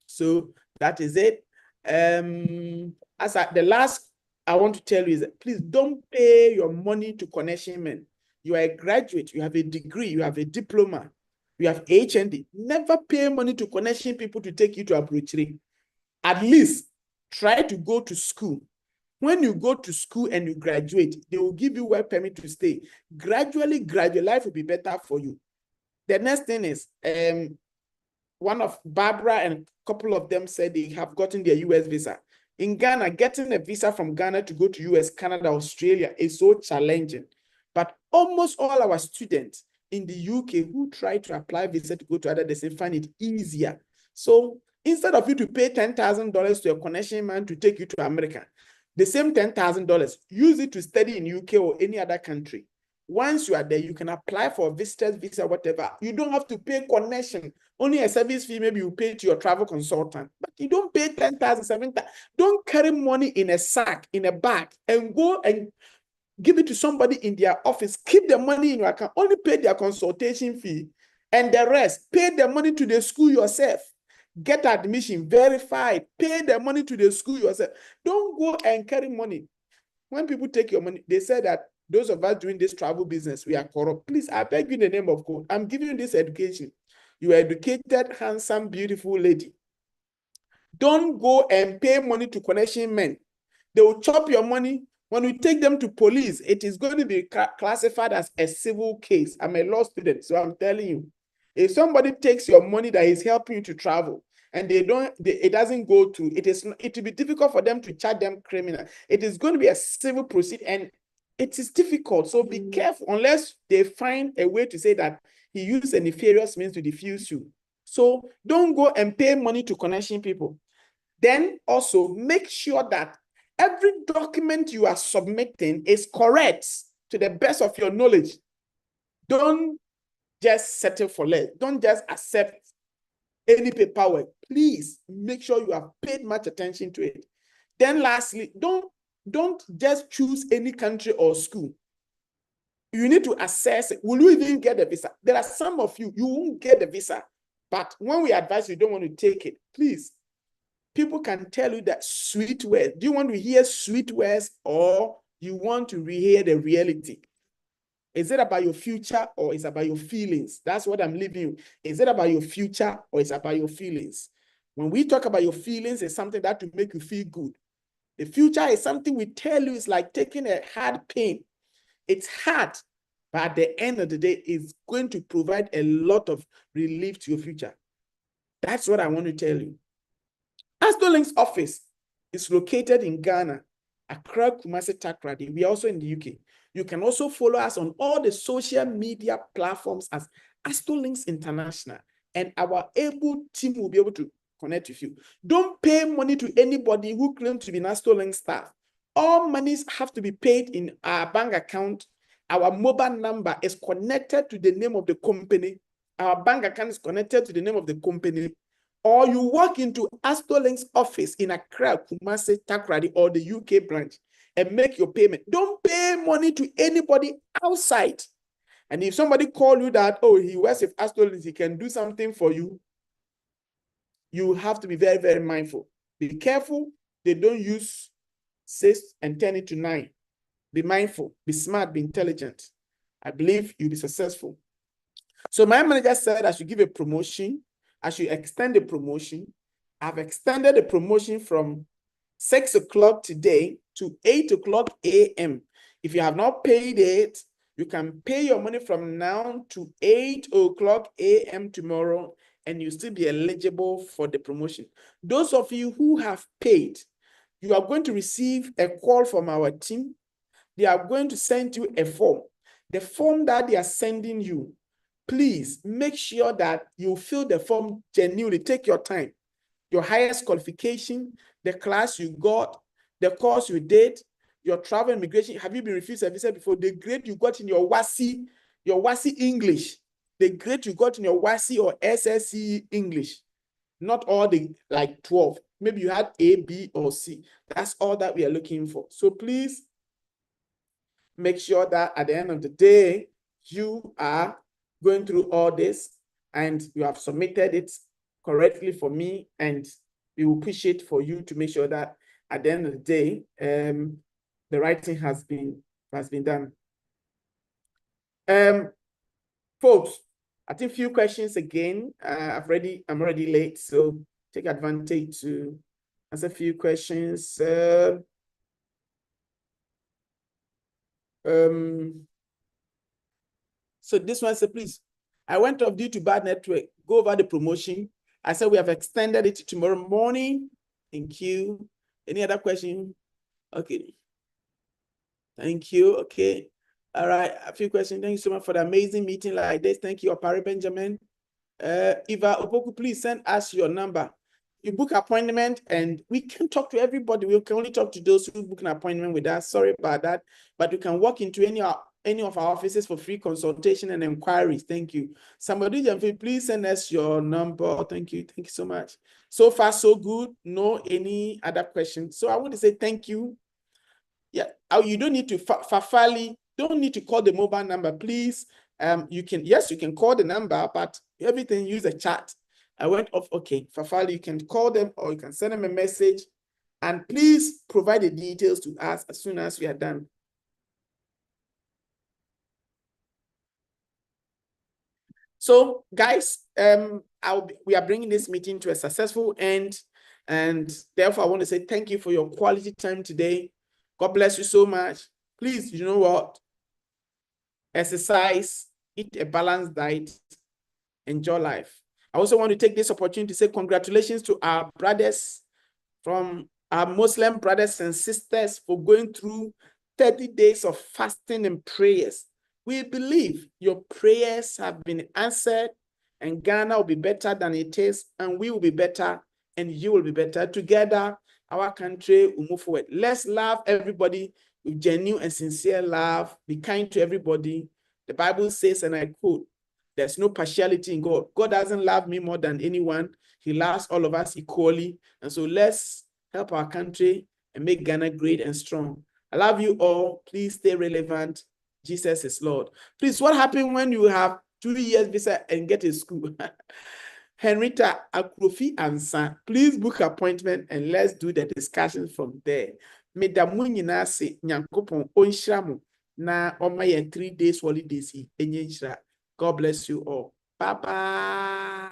So that is it. The last I want to tell you is that please don't pay your money to connection men. You are a graduate, you have a degree, you have a diploma, you have HND. Never pay money to connection people to take you to Abrochiri. At least try to go to school. When you go to school and you graduate, they will give you work permit to stay. Gradually, life will be better for you. The next thing is, one of Barbara and a couple of them said they have gotten their US visa. In Ghana, getting a visa from Ghana to go to US, Canada, Australia is so challenging. But almost all our students in the UK who try to apply visa to go to other places find it easier. So instead of you to pay $10,000 to a connection man to take you to America, The same $10,000, use it to study in UK or any other country. Once you are there, you can apply for a visitor's visa, whatever. You don't have to pay connection. Only a service fee, maybe you pay to your travel consultant. But you don't pay 10,000, 7,000. Don't carry money in a sack, in a bag, and go and give it to somebody in their office. Keep the money in your account. Only pay their consultation fee. And the rest, pay the money to the school yourself. Get admission, verified, pay the money to the school yourself. Don't go and carry money. When people take your money, they say that those of us doing this travel business, we are corrupt. Please, I beg you in the name of God, I'm giving you this education. You are educated, handsome, beautiful lady. Don't go and pay money to connection men. They will chop your money. When we take them to police, it is going to be classified as a civil case. I'm a law student, so I'm telling you. If somebody takes your money that is helping you to travel and it doesn't go through, it will be difficult for them to charge them criminal. It is going to be a civil proceeding and it is difficult. So be careful unless they find a way to say that he used a nefarious means to defuse you. So don't go and pay money to connection people. Then also make sure that every document you are submitting is correct to the best of your knowledge. Don't just settle for less. Don't just accept any paperwork. Please make sure you have paid much attention to it. Then lastly, don't just choose any country or school. You need to assess it. Will you even get a visa? There are some of you won't get the visa. But when we advise you don't want to take it, please, people can tell you that sweet words. Do you want to hear sweet words or you want to hear the reality? Is it about your future or is it about your feelings? That's what I'm leaving you. Is it about your future or is it about your feelings? When we talk about your feelings, it's something that will make you feel good. The future is something we tell you is like taking a hard pain. It's hard, but at the end of the day, it's going to provide a lot of relief to your future. That's what I want to tell you. Astrolink's office is located in Ghana, Accra, Kumasi, Takoradi. We are also in the UK. You can also follow us on all the social media platforms as Astrolinks International, and our able team will be able to connect with you. Don't pay money to anybody who claims to be an Astrolink staff. All monies have to be paid in our bank account. Our mobile number is connected to the name of the company. Our bank account is connected to the name of the company. Or you walk into Astrolink's office in Accra, Kumasi, Takoradi, or the UK branch and make your payment. Don't pay money to anybody outside. And if somebody call you that, oh, he works with Astrolink, he can do something for you, you have to be very, very mindful. Be careful. They don't use 6 and turn it to 9. Be mindful, be smart, be intelligent. I believe you'll be successful. So my manager said I should give a promotion. I should extend the promotion. I've extended the promotion from 6 o'clock today to 8 o'clock a.m. If you have not paid it, you can pay your money from now to 8 o'clock a.m. tomorrow, and you'll still be eligible for the promotion. Those of you who have paid, you are going to receive a call from our team. They are going to send you a form. The form that they are sending you, please make sure that you fill the form genuinely. Take your time. Your highest qualification, the class you got, the course you did, your travel immigration. Have you been refused a visa before? The grade you got in your WASI English, the grade you got in your WASI or SSC English, not all the like 12. Maybe you had A, B, or C. That's all that we are looking for. So please make sure that at the end of the day, you are going through all this and you have submitted it correctly for me, and we will push it for you to make sure that at the end of the day, the right thing has been done. Folks, I think a few questions again. I'm already late, so take advantage to answer a few questions. So this one said, please, I went off due to bad network. Go over the promotion. I said we have extended it to tomorrow morning. Thank you. Any other question? Okay. Thank you. Okay. All right. A few questions. Thank you so much for the amazing meeting like this. Thank you, Opari Benjamin. Eva Opoku, please send us your number. you book appointment and we can talk to everybody. We can only talk to those who book an appointment with us. Sorry about that. But you can walk into any of our offices for free consultation and inquiries. Thank you. Somebody, please send us your number. Thank you. Thank you so much. So far, so good. No any other questions. So I want to say thank you. Yeah, you don't need to Fafali, don't need to call the mobile number, please. You can call the number, but everything use a chat. I went off. Okay, Fafali, you can call them or you can send them a message, and please provide the details to us as soon as we are done. So, guys, we are bringing this meeting to a successful end, and therefore I want to say thank you for your quality time today. God bless you so much. Please, you know what? Exercise, eat a balanced diet, enjoy life. I also want to take this opportunity to say congratulations to our brothers from our Muslim brothers and sisters for going through 30 days of fasting and prayers. We believe your prayers have been answered, and Ghana will be better than it is, and we will be better, and you will be better. Together, our country will move forward. Let's love everybody with genuine and sincere love. Be kind to everybody. The Bible says, and I quote, there's no partiality in God. God doesn't love me more than anyone. He loves all of us equally. And so let's help our country and make Ghana great and strong. I love you all. Please stay relevant. Jesus is Lord. Please, what happened when you have 2 years visa and get a school? Henrietta Akrofi Ansa, please book appointment and let's do the discussions from there. Medamu nyina se Nyankopon onhyira mo na oma ye 3 days holidays enye nhyira. God bless you all. Bye bye.